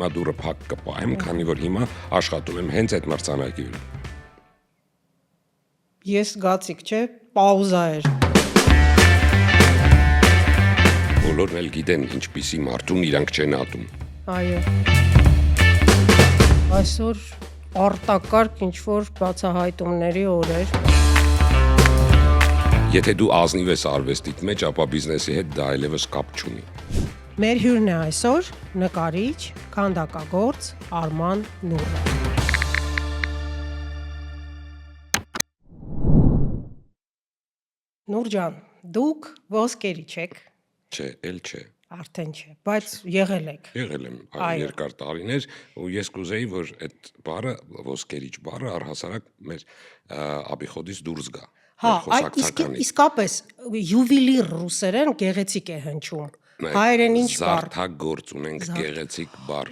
հիմա դուրը փակ կպահեմ, քանի որ հիմա աշխատում եմ հենց այդ մրցանակի վրա։ Ես գացիկ, չէ, պաուզա էր։ Բոլորն էլ գիտեն ինչպիսի մարդուն իրանք չեն ատում։ Այո։ Այսօր արտակարգ ինչ-որ բացահայտումների օր էր։ Եթե դու ազնիվ ես արվեստիդ մեջ, ապա բիզնեսի հետ դա այլևս կապ չունի։ Մեր հյուրն է այսօր նկարիչ, քանդակագործ Արման Նուրը։ Նուր ջան, դուք ոսկերիչ եք։ Չէ, էլ չէ։ Արդեն չէ, բայց եղել եք։ Եղել եմ երկար տարիներ ու ես կուզեի, որ այդ բառը ոսկերիչ բառը առհասարակ մեր աբիխոդից դուրս գա։ Հա, իսկապես յուվիլիր ռուսերեն գեղեցիկ է հնչում։ Հայերեն ինչ բառ։ Զարդագործ ունենք գեղեցիկ բառ։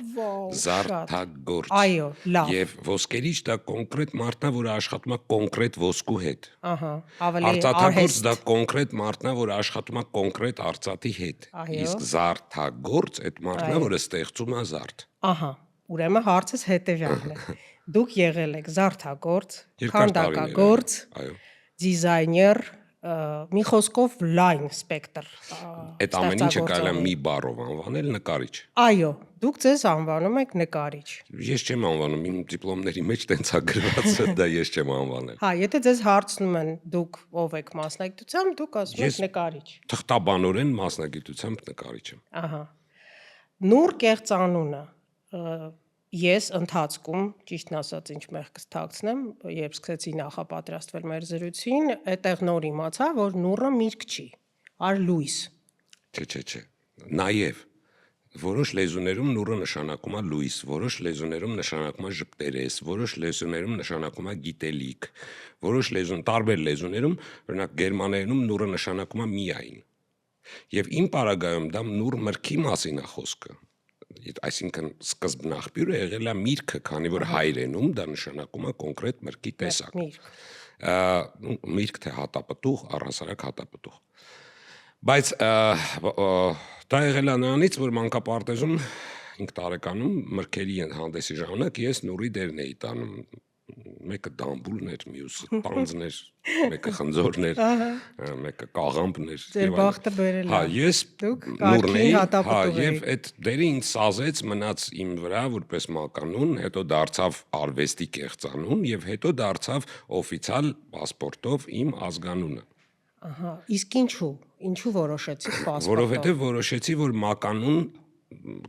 Զարդագործ։ Այո, լավ։ Եվ ոսկերիչ դա կոնկրետ մարդն է, որը աշխատում է կոնկրետ ոսկու հետ։ Ահա, ավելի արծաթագործ դա կոնկրետ մարդն է, որը աշխատում է կոնկրետ արծաթի հետ։ Իսկ զարդագործ այդ մարդն է, որը ստեղծում է զարդ։ Ահա, ուրեմն հարցս հետևյալն է։ Դուք եղել եք զարդագործ, քանդակագործ, դիզայներ, մի խոսքով լայն սպեկտր։ Այդ ամեն ինչը կարելի է մի բառով անվանել նկարիչ։ Այո, դուք ձեզ անվանում եք նկարիչ։ Ես չեմ անվանում, իմ դիպլոմների մեջ տենց է գրված, դա ես չեմ անվանել։ Հա, եթե ձեզ հարցնում են դուք ով եք մասնագիտությամբ, դուք ասում եք նկարիչ։ Թղթաբանորեն մասնագիտությամբ նկարիչ եմ։ Ահա։ Նուր կեղծ անունը ես ընթացքում, ճիշտն ասած, ինչ մեղքս թաքցնեմ, երբ սկսեցի նախապատրաստվել մեր զրույցին, այդտեղ նոր իմացա, որ Նուրը միրգ չի, այլ լույս։ Չէ։ Նաև որոշ լեզուներում Նուրը նշանակում է լույս, որոշ լեզուներում նշանակում է ժպտերես, որոշ լեզուներում նշանակում է գիտելիք, որոշ տարբեր լեզուներում, օրինակ գերմաներենում Նուրը նշանակում է միայն։ Եվ իմ պարագայում դա Նուր մրգի մասին է խոսքը։ Այսինքն սկզբնաղբյուրը եղել է միրգը, քանի որ հայերենում դա նշանակում է կոնկրետ մրգի տեսակ։ Միրգ թե հատապտուղ, առհասարակ հատապտուղ։ Բայց դա եղել է նրանից, որ մանկապարտեզում 5 տարեկանում մրգերի հանդեսի ժամանակ ես Նուրի դերն էի տանում, մեկը դամբուլն էր, մյուսը տանձն էր, մեկը խնձորն էր, մեկը կաղամբն էր։ Ձեր բախտը բերել է։ Հա, ես Նուրն էի, հա, եւ այդ դերը ինձ սազեց, մնաց իմ վրա որպես մականուն, հետո դարձավ արվեստի կեղծանուն եւ հետո դարձավ օֆիցիալ պասպորտով իմ ազգանունը։ Ահա, իսկ ինչու որոշեցիք պասպորտով։ Որովհետեւ որոշեցի, որ մականուն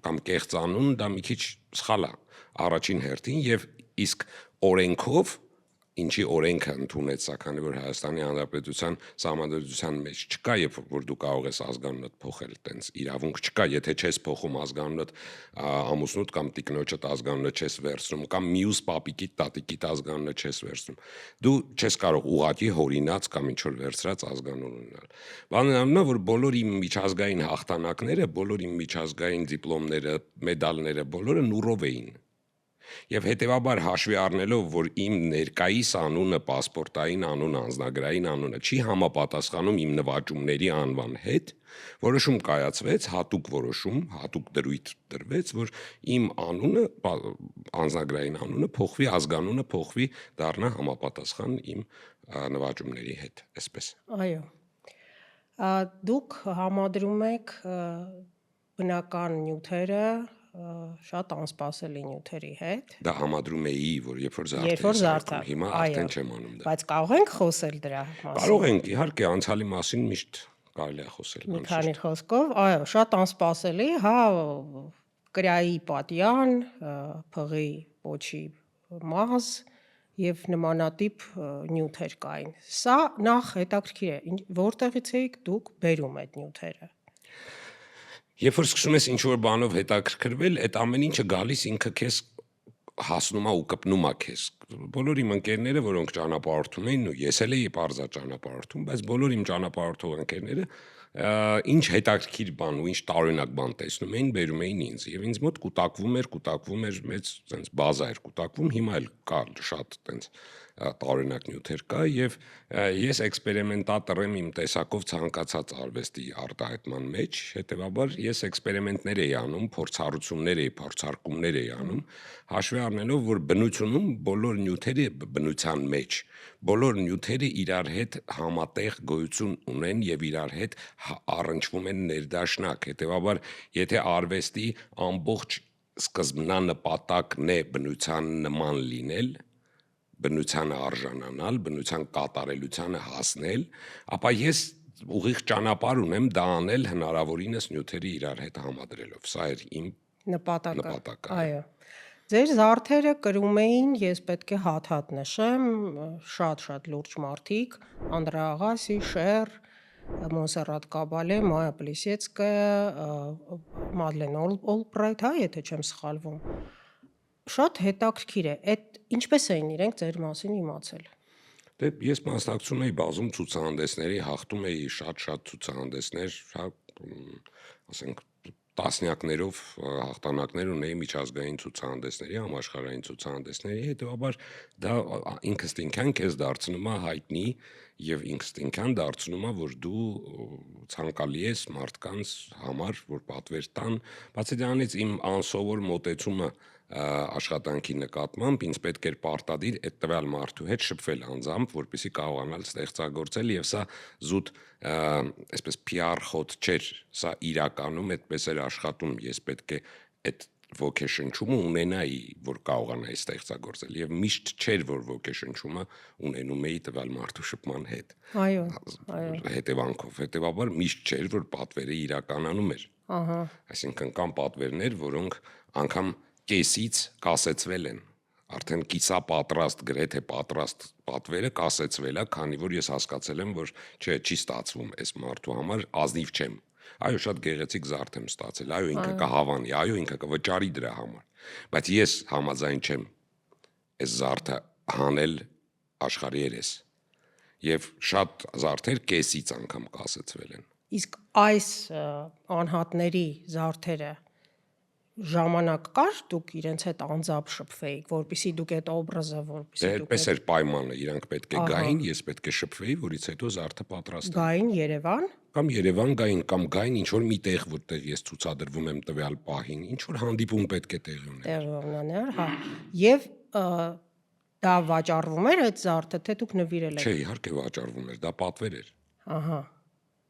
կամ կեղծանուն դա մի քիչ սխալ է առաջին հերթին եւ իսկ օրենքով ինչի օրենքը ընդունեց, քանի որ Հայաստանի Հանրապետության Սահմանադրության մեջ չկա, երբ որ դու կարող ես ազգանունդ փոխել, տենց իրավունք չկա, եթե չես փոխում ազգանունդ ամուսնուդ կամ տիկնոջդ ազգանունը չես վերցնում, կամ մյուս պապիկիդ, տատիկիդ ազգանունը չես վերցնում, դու չես կարող ուղղակի հորինած կամ ինչ որ վերցրած ազգանուն ունենալ։ Բանն այն է, որ բոլոր իմ միջազգային հաղթանակները, բոլոր իմ միջազգային դիպլոմները, մեդալները, բոլորը Նուրով էին։ Եվ հետևաբար հաշվի առնելով, որ իմ ներկայիս անունը, պասպորտային անունը, անձնագրային անունը չի համապատասխանում իմ նվաճումների անվան հետ, որոշում կայացվեց, հատուկ որոշում, հատուկ դրույթ դրվեց, որ իմ անունը, անձնագրային անունը փոխվի, ազգանունը փոխվի, դառնա համապատասխան իմ նվաճումների հետ, այսպես։ Այո։ Դուք համադրում եք բնական նյութերը շատ անսպասելի նյութերի հետ։ Դա համադրում էի, որ երբ որ զարդարում, հիմա արդեն չեմ անում դա։ Բայց կարող ենք խոսել դրա մասին։ Կարող ենք, իհարկե, անցյալի մասին միշտ կարելի է խոսել։ Մի քանի խոսքով, այո, շատ անսպասելի, հա, կրայի պատյան, փղի պոչի մազ եւ նմանատիպ նյութեր կային։ Սա նախ հետաքրքիր է, որտեղից եք դուք բերում այդ նյութերը։ Երբ որ սկսում ես ինչ-որ բանով հետաքրքրվել, այդ ամեն ինչը գալիս ինքը քեզ հասնում է ու կպնում է քեզ։ բոլոր իմ ընկերները, որոնք ճանապարհորդում էին, ու ես էլ էի պարզա ճանապարհորդում, բայց բոլոր իմ ճանապարհորդող ընկերները ինչ հետաքրքիր բան ու ինչ տարօրինակ բան տեսնում էին, բերում էին ինձ, եւ ինձ մոտ կուտակվում էր մեծ sense բազա էր կուտակվում, հիմա էլ կա շատ sense տարօրինակ նյութեր կա եւ ես էքսպերիմենտատոր եմ իմ տեսակով ցանկացած արվեստի արտահայտման մեջ, հետեւաբար ես էքսպերիմենտներ էի անում, փորձարկումներ էի անում, հաշվի առնելով, որ բնությունում բոլոր նյութերը բնության մեջ, բոլոր նյութերը իրար հետ համատեղ գոյություն ունեն եւ իրար հետ առնչվում են ներդաշնակ, հետեւաբար եթե արվեստի ամբողջ սկզբնանպատակն է բնության նման լինել, բնությանը արժանանալ, բնության կատարելությանը հասնել, ապա ես ուղիղ ճանապարհ ունեմ դա անել հնարավորինս նյութերի իրար հետ համադրելով։ Սա էր իմ նպատակը։ Այո։ Ձեր զարդերը կրում էին, ես պետք է հատ-հատ նշեմ, շատ լուրջ մարդիկ, Անդրեա Աղասի, Շեր, Մոնսերրատ Կաբալե, Մայա Պլիսեցկայա, Մադլեն Օլբրայթ, եթե չեմ սխալվում։ Շատ հետաքրքիր է, այդ ինչպես էին իրենք ձեր մասին իմացել։ Դե ես մասնակցում էի բազում ցուցահանդեսների, հաղթում էի շատ ցուցահանդեսներ, ասենք տասնյակներով հաղթանակներ ունեի միջազգային ցուցահանդեսների, համաշխարհային ցուցահանդեսների, հետեւաբար դա ինքստ ինքան քեզ դարձնում է հայտնի եւ ինքստ ինքան դարձնում է, որ դու ցանկալի ես մարդկանց համար, որ պատվեր տան, բացի դրանից իմ անսովոր մոտեցումը աշխատանքի նկատմամբ ինձ պետք էր պարտադիր այդ տվյալ մարդու հետ շփվել անձամբ, որպեսզի կարողանալ ստեղծագործել եւ սա զուտ այսպես PR խոտ չէր, սա իրականում այդպես էր աշխատում, ես պետք է այդ ոգեշնչումը ունենայի, որ կարողանայի ստեղծագործել եւ միշտ չէր, որ ոգեշնչումը ունենում էի տվյալ մարդու շփման հետ։ Այո։ Հետևանքով, հետեւաբար միշտ չէր, որ պատվերը իրականանում էր։ Ահա։ Այսինքն կան պատվերներ, որոնք անգամ կեսից կասեցվել են, արդեն կիսապատրաստ, գրեթե պատրաստ պատվերը կասեցվել է, քանի որ ես հասկացել եմ, որ չի ստացվում այս մարդու համար, ազնիվ չեմ։ Այո, շատ գեղեցիկ զարդ եմ ստացել, այո, ինքը կհավանի, այո, ինքը կվճարի դրա համար, բայց ես համաձայն չեմ այս զարդը հանել աշխարհի երես, եւ շատ զարդեր կեսից անգամ կասեցվել են։ Իսկ այս անհատների զարդերը ժամանակ կար դուք իրենց հետ անձամբ շփվեիք, որպեսզի դուք այդ օբրազը, որպեսզի դուք այդպես էր պայմանը, իրանք պետք է գային, ես պետք է շփվեի, որից հետո զարդը պատրաստ է։ գային Երևան, Կամ Երևան գային, կամ գային ինչ որ մի տեղ, որտեղ ես ցուցադրվում եմ տվյալ պահին, ինչ որ հանդիպում պետք է տեղի ունենա։ հա, եւ դա վաճառվում էր այդ զարդը, թե դուք նվիրել եք։ Չէ, իհարկե վաճառվում էր, դա պատվեր էր։ Ահա,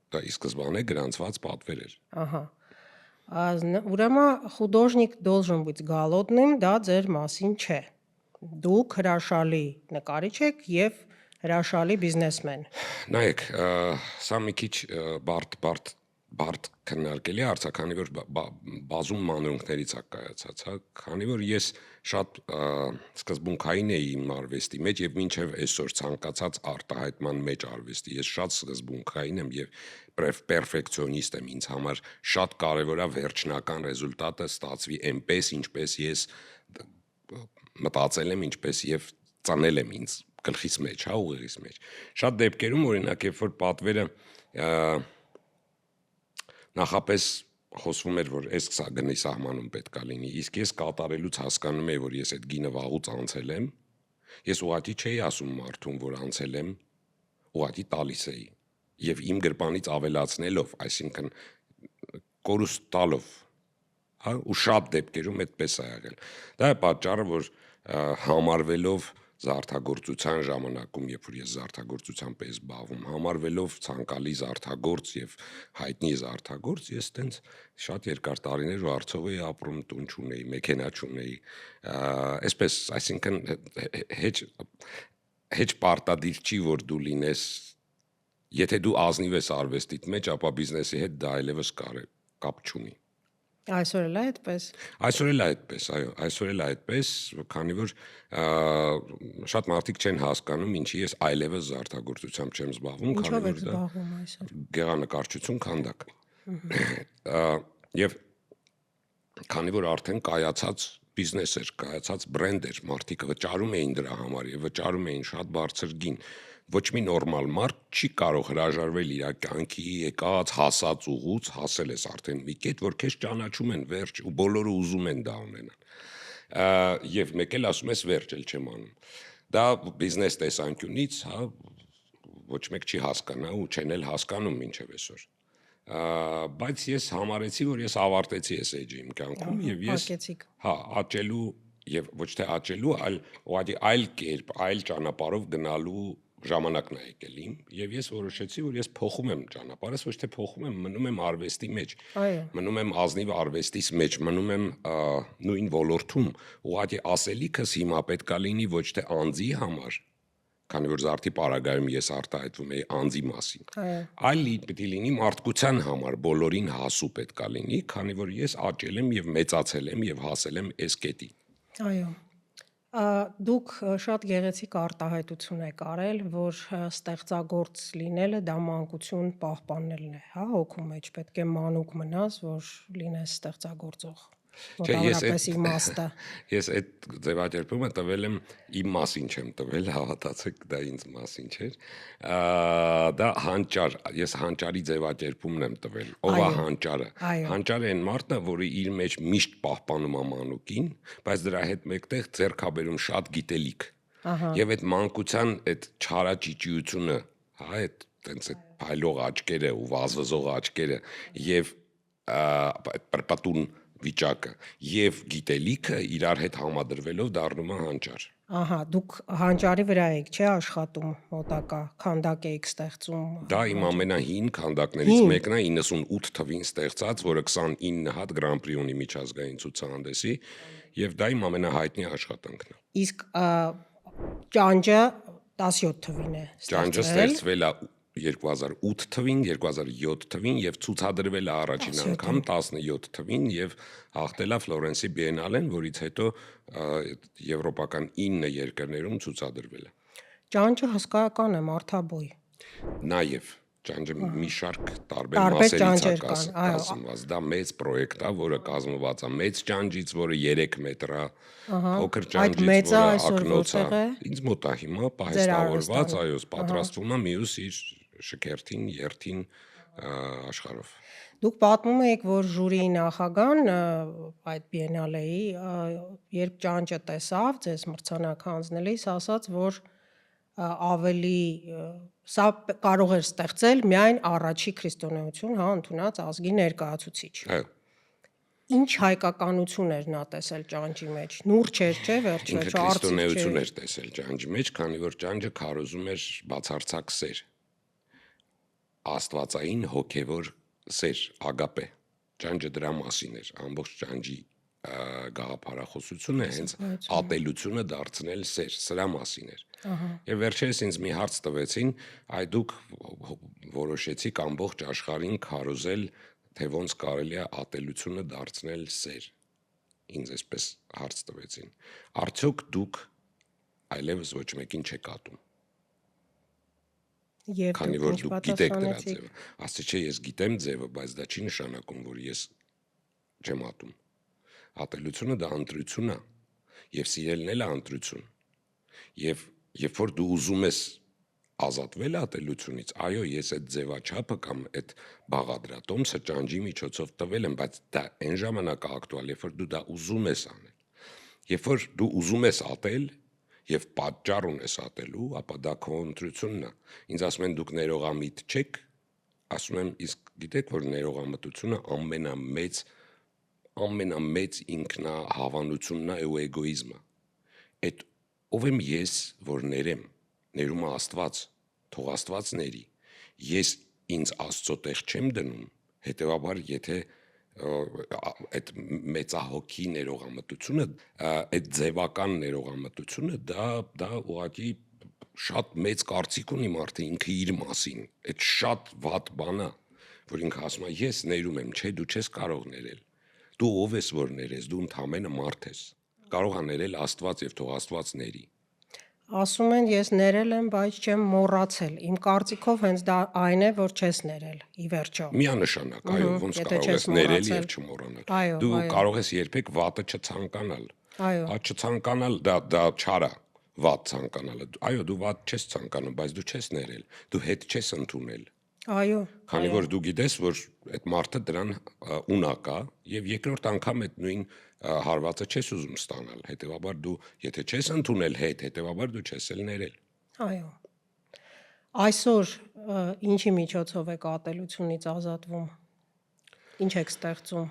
Դա ի սկզբանե գրանցված պատվեր էր։ ահա։ Ուրեմն художник должен быть голодным, դա ձեր մասին չէ։ Դուք հրաշալի նկարիչ եք եւ հրաշալի բիզնեսմեն։ Նայեք, սա մի քիչ բարդ քննարկելի հարց է, քանի որ բազում մանրունքներից է կայացած, հա, քանի որ ես շատ սկզբունքային էի իմ արվեստի մեջ եւ մինչեւ այսօր ցանկացած արտահայտման մեջ արվեստի ես շատ սկզբունքային եմ եւ պերֆեկցիոնիստ եմ, ինձ համար շատ կարեւոր է վերջնական ռեզուլտատը ստացվի այնպես, ինչպես ես մտածել եմ, ինչպես եւ ծանել եմ ինձ գլխիս մեջ, հա, ուղեղիս մեջ։ Շատ դեպքերում օրինակ, երբ որ պատվերը նախապես խոսվում էր, որ այս սա գնի սահմանում պետքա լինի, իսկ ես կատարելուց հասկանում եի, որ ես այդ գինը վաղուց անցել եմ, ես ուղղակի չէի ասում մարդուն, որ անցել եմ, ուղղակի տալիս էի եւ իմ գրպանից ավելացնելով, այսինքն կորուստ տալով, հա, ու շատ դեպքերում այդպես է եղել։ Դա է պատճառը, որ համարվելով զարդագործության ժամանակում, երբ որ ես զարդագործությամբ էի զբաղվում, համարվելով ցանկալի զարդագործ եւ հայտնի զարդագործ, ես տենց շատ երկար տարիներ Վարշավեի ապրում, տուն չունեի, մեքենա չունեի, այսպես, այսինքն հեչ պարտադիր չի, որ դու լինես, եթե դու ազնիվ ես արվեստիդ մեջ, ապա բիզնեսի հետ դա այլևս կապ չունի։ Այսօր էլ է այդպես։ Այսօր էլ է այդպես, այո, այսօր էլ է այդպես, քանի որ շատ մարդիկ չեն հասկանում, ինչի ես այլևս զարդագործությամբ չեմ զբաղվում, քանի որ դա գեղանկարչություն քանդակ։ Եվ քանի որ արդեն կայացած բիզնես էր, կայացած բրենդ էր, մարդիկ վճարում էին դրա համար եւ վճարում էին շատ բարձր գին։ Ոչ մի նորմալ մարդ չի կարող հրաժարվել իր կյանքի եկած հասած ուղուց, հասել ես արդեն մի կետ, որ քեզ ճանաչում են, վերջ, ու բոլորը ուզում են դա ունենան։ Եվ մեկ էլ ասում ես վերջ էլ չեմ անում։ Դա բիզնես տեսանկյունից, հա, ոչ մեկ չի հասկանա ու չեն էլ հասկանում մինչև այսօր։ Բայց ես համարեցի, որ ես ավարտեցի այս էջը իմ կյանքում եւ ես հա աճելու եւ ոչ թե աճելու, այլ ուղղակի այլ կերպ, այլ ճանապարհով գնալու ժամանակն է եկել իմ եւ ես որոշեցի, որ ես փոխում եմ ճանապարհս, ոչ թե փոխում եմ, մնում եմ արվեստի մեջ, մնում եմ ազնիվ արվեստիս մեջ, մնում եմ նույն ոլորտում, ուղղակի ասելիքս հիմա պետքա լինի ոչ թե անձի համար, քանի որ զարդի պարագայում ես արտահայտվում էի անձի մասին, այլ պետք է լինի մարդկության համար, բոլորին հասու պետքա լինի, քանի որ ես աճել եմ եւ մեծացել եմ եւ հասել եմ այս կետին։ Այո։ Դուք շատ գեղեցիկ արտահայտություն եք արել, որ ստեղծագործ լինելը դա մանկություն պահպանելն է, հա, հոգու մեջ պետք է մանուկ մնաս, որ լինես ստեղծագործող։ Մոտավորապես իմաստը։ Ես այդ ձևակերպումը տվել եմ իմ մասին չեմ տվել, հավատացեք, դա ինձ մասին չէր։ Դա հանճար, ես հանճարի ձևակերպումն եմ տվել։ Ով է հանճարը։ Հանճարը այն մարդն է, որը իր մեջ միշտ պահպանում է մանուկին, բայց դրա հետ մեկտեղ ձեռք է բերում շատ գիտելիք։ Եվ այդ մանկության այդ չարաճիճիությունը, հա, այդ տենց այդ փայլող աչքերը ու վազվզող աչքերը եւ պրպատուն վիճակը եւ գիտելիքը իրար հետ համադրվելով դառնում է հանճար։ Ահա, դուք հանճարի վրա եք, չէ՞ աշխատում, մոտակա քանդակ եք ստեղծում։ Դա իմ ամենահին քանդակներից մեկն է, 98 թվին ստեղծած, որը 29 հատ Grand-Prix ունի միջազգային ցուցահանդեսի, եւ դա իմ ամենահայտնի աշխատանքն է։ Իսկ ճանճը 17 թվին է Ճանճը ստեղծվել է 2008 թվին, 2007 թվին եւ ցուցադրվել է առաջին անգամ 17 թվին եւ հաղթել է Ֆլորենսի բիենալեն, որից հետո եվրոպական 9 երկրներում ցուցադրվել է։ Ճանճը հսկայական է, մարդաբույ։ Նաեւ ճանճը մի շարք տարբեր մասերից է կազմված։ Դա մեծ պրոյեկտ է, որը կազմված է մեծ ճանճից, որը 3 մետր է, փոքր ճանճից, որը ակնոց է։ Ինձ մոտ է հիմա պահեստավորված, այո, պատրաստվում է մյուս իր շքերթին, երթին աշխարհով։ Դուք պատմում եք, որ ժյուրիի նախագահան այդ բիենալեի, երբ ճանճը տեսավ, ձեզ մրցանակ հանձնելիս, ասաց, որ ավելի սա կարող էր ստեղծել միայն առաջի քրիստոնեություն, հա, ընդունած ազգի ներկայացուցիչ։ Այո։ Ինչ հայկականություն էր նա տեսել ճանճի մեջ։ Նուրջ էր, չէ՞, վերջ-վերջ արծիվ քրիստոնեություն էր տեսել ճանճի մեջ, քանի որ ճանճը քարոզում էր բացարձակ սեր։ Աստվածային հոգևոր սեր, ագապե։ Ճանճը դրա մասին էր, ամբողջ ճանճի գաղափարախոսությունը հենց ատելությունը դարձնել սեր, սրա մասին էր։ Եվ վերջերս ինձ մի հարց տվեցին, այ դուք որոշեցիք ամբողջ աշխարհին քարոզել, թե ոնց կարելի է ատելությունը դարձնել սեր։ Ինձ այսպես հարց տվեցին։ Արդյոք դուք այլևս ոչ մեկին չեք ատում։ Քանի որ դուք գիտեք դրա ձևը։ Ասեցի չէ, ես գիտեմ ձևը, բայց դա չի նշանակում, որ ես չեմ ատում։ Ատելությունը դա ընտրություն է, եւ սիրելն էլ է ընտրություն։ Եվ երբ որ դու ուզում ես ազատվել ատելությունից, այո, ես այդ ձևաչափը կամ այդ բաղադրատոմսը ճանճի միջոցով տվել եմ, բայց դա այն ժամանակ է ակտուալ, երբ որ դու դա ուզում ես անել։ Երբ որ դու ուզում ես ատել եւ պատճառ ունես ատելու, ապա դա քո ընտրությունն է։ Ինձ ասում են դուք ներողամիտ չեք, ասում եմ իսկ գիտեք որ ներողամտությունը ամենամեծ ինքնահավանությունն է ու էգոիզմը։ Այդ ով եմ ես, որ ներեմ, ներում է Աստված, թող Աստված ների։ Ես ինձ Աստծո տեղ չեմ դնում, հետեւաբար եթե այդ մեծահոգի ներողամտությունը, այդ ձևական ներողամտությունը դա ուղղակի շատ մեծ կարծիք ունի մարդը ինքը իր մասին, այդ շատ վատ բան է, որ ինքը ասում է ես ներում եմ, չէ, դու չես կարող ներել, դու ով ես որ ներես, դու ընդամենը մարդ ես, կարող է ներել Աստված եւ թող Աստված ների։ Ասում են ես ներել եմ, բայց չեմ մոռացել։ Իմ կարծիքով հենց դա այն է, որ չես ներել, ի վերջո։ Միանշանակ, այո, ոնց կարող ես ներել եւ չմոռանալ։ Դու կարող ես երբեք վատը չցանկանալ։ Այո։ Չցանկանալ դա չարա, վատ ցանկանալը։ Այո, դու վատ չես ցանկանում, բայց դու չես ներել, դու հետ չես ընդունել։ Այո։ Քանի որ դու գիտես, որ այդ մարդը դրան ունակ է եւ երկրորդ անգամ այդ նույն հարվածը չես ուզում ստանալ։ Հետևաբար դու եթե չես ընդունել հետ, հետևաբար դու չես էլ ներել։ Այո։ Այսօր ինչի միջոցով եք ատելությունից ազատվում։ Ինչ եք ստեղծում։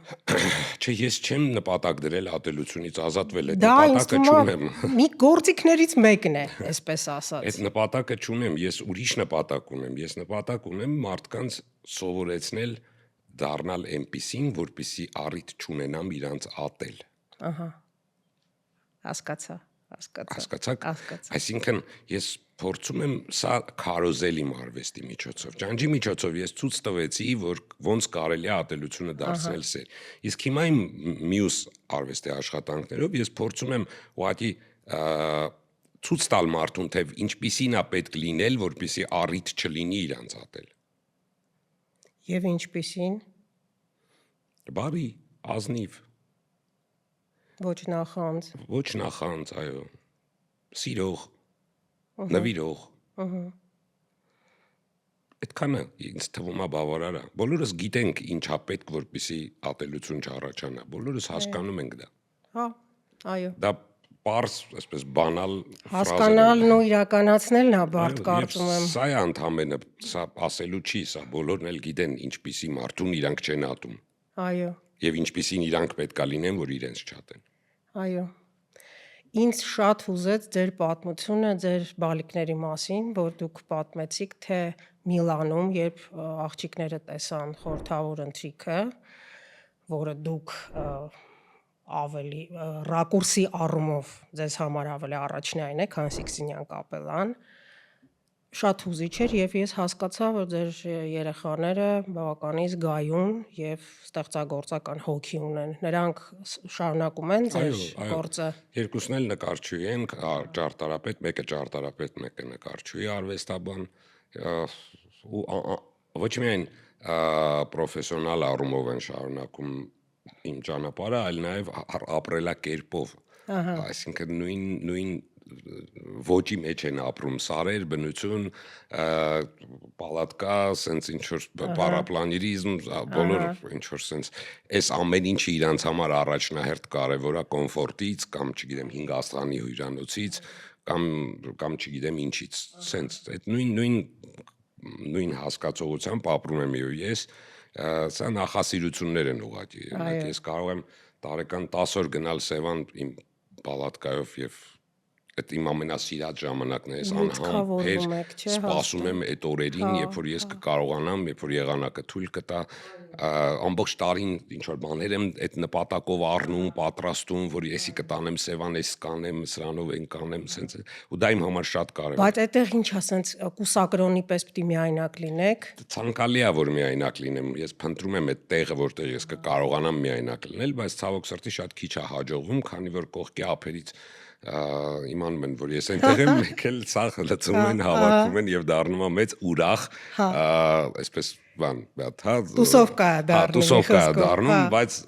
Չէ, ես չեմ նպատակ դրել ատելությունից ազատվել, այդ Դա ինձ նպատակը թվում է չունեմ։ մի գործիքներից մեկն է, այսպես ասած։ Այդ նպատակը չունեմ, ես ուրիշ նպատակ ունեմ։ Ես նպատակ ունեմ մարդկանց սովորեցնել դառնալ այնպիսին, որպիսի առիթ չունենամ իրանց ատել։ Ահա։ Հասկացա։ Հասկացաք։ Հասկացա։ Այսինքն ես փորձում եմ սա քարոզել իմ արվեստի միջոցով։ Ջանջի միջոցով ես ցույց տվեցի, որ ոնց կարելի է ատելությունը դարձնել սեր։ Իսկ հիմա իմ մյուս արվեստի աշխատանքներով ես փորձում եմ ուղղակի ցույց տալ մարդուն, թե ինչպիսին է պետք լինել, որպեսզի առիթ չլինի իրանց ատել։ Եվ ինչպիսին։ Բարի, ազնիվ, Ոչ նախանձ։ ոչ նախանձ, այո, սիրող, նվիրող։ Այդքանը ինձ թվում է բավարար է։ Բոլորս գիտենք ինչա պետք, որպեսզի ատելություն չառաջանա։ Բոլորս հասկանում ենք դա։ Հա, այո։ Դա պարզ, այսպես բանալ Հասկանալն ու իրականացնելն է բարդ, կարծում եմ։ Սա է ընդհանրապես, սա ասելու չի, սա բոլորն էլ գիտեն ինչպիսի մարդուն իրանք չեն ատում։ Այո։ Եվ ինչպիսին իրանք պետքա լինեն, որ իրենց չատեն։ Այո։ Ինձ շատ հուզեց ձեր պատմությունը ձեր բալիկների մասին, որ դուք պատմեցիք, թե Միլանում, երբ աղջիկները տեսան խորհրդավոր ընթրիքը, որը դուք ավելի ռակուրսի առումով ձեզ համար ավելի առաջնային եք, քան Սիքսինյան կապելան, շատ հուզիչ էր եւ ես հասկացա, որ ձեր երեխաները բավականին զգայուն եւ ստեղծագործական հոգի ունեն։ Նրանք շարունակում են ձեր գործը։ Երկուսն էլ նկարչուհի են, ճարտարապետ, մեկը ճարտարապետ, մեկը նկարչուհի, արվեստաբան, ու ոչ միայն պրոֆեսիոնալ առումով են շարունակում իմ ճանապարհը, այլ նաեւ ապրելակերպով։ Այսինքն նույն ոճի մեջ են ապրում, սարեր, բնություն, պալատկա, սենց ինչ-որ պարապլանիրիզմ, բոլոր ինչ-որ սենց այս ամեն ինչը իրանց համար առաջնահերթ կարևոր է կոմֆորտից կամ չգիտեմ 5 աստղանի հյուրանոցից կամ չգիտեմ ինչից, սենց այդ նույն հասկացողությամբ ապրում եմ ես, սա նախասիրություններ են ուղղակի, ես կարող եմ տարեկան 10 օր գնալ Սևան իմ պալատկայով եւ այդ իմ ամենասիրած ժամանակն է, ես անհամբեր սպասում եմ այդ օրերին, երբ որ ես կկարողանամ, երբ որ եղանակը թույլ կտա, ամբողջ տարին ինչ որ բաներ եմ այդ նպատակով առնում, պատրաստում, որ եսի կտանեմ Սևան, ես կանեմ, սրանով են կանեմ, սենց ու դա իմ համար շատ կարևոր է։ Բայց այդտեղ ինչա, սենց կուսակրոնի պես պիտի միայնակ լինեք։ Ցանկալի է որ միայնակ լինեմ, ես փնտրում եմ այդ տեղը, որտեղ ես կկարողանամ միայնակ լինել, բայց ցավոք սրտի շատ քիչ է հաջողվում, քանի որ կողքի ափերից իմանում են, որ ես այնտեղ եմ, մեկ էլ ցախ լցում են, հավաքվում են եւ դառնում է մեծ ուրախ, այսպես բան, տուսովկա դառնում, բայց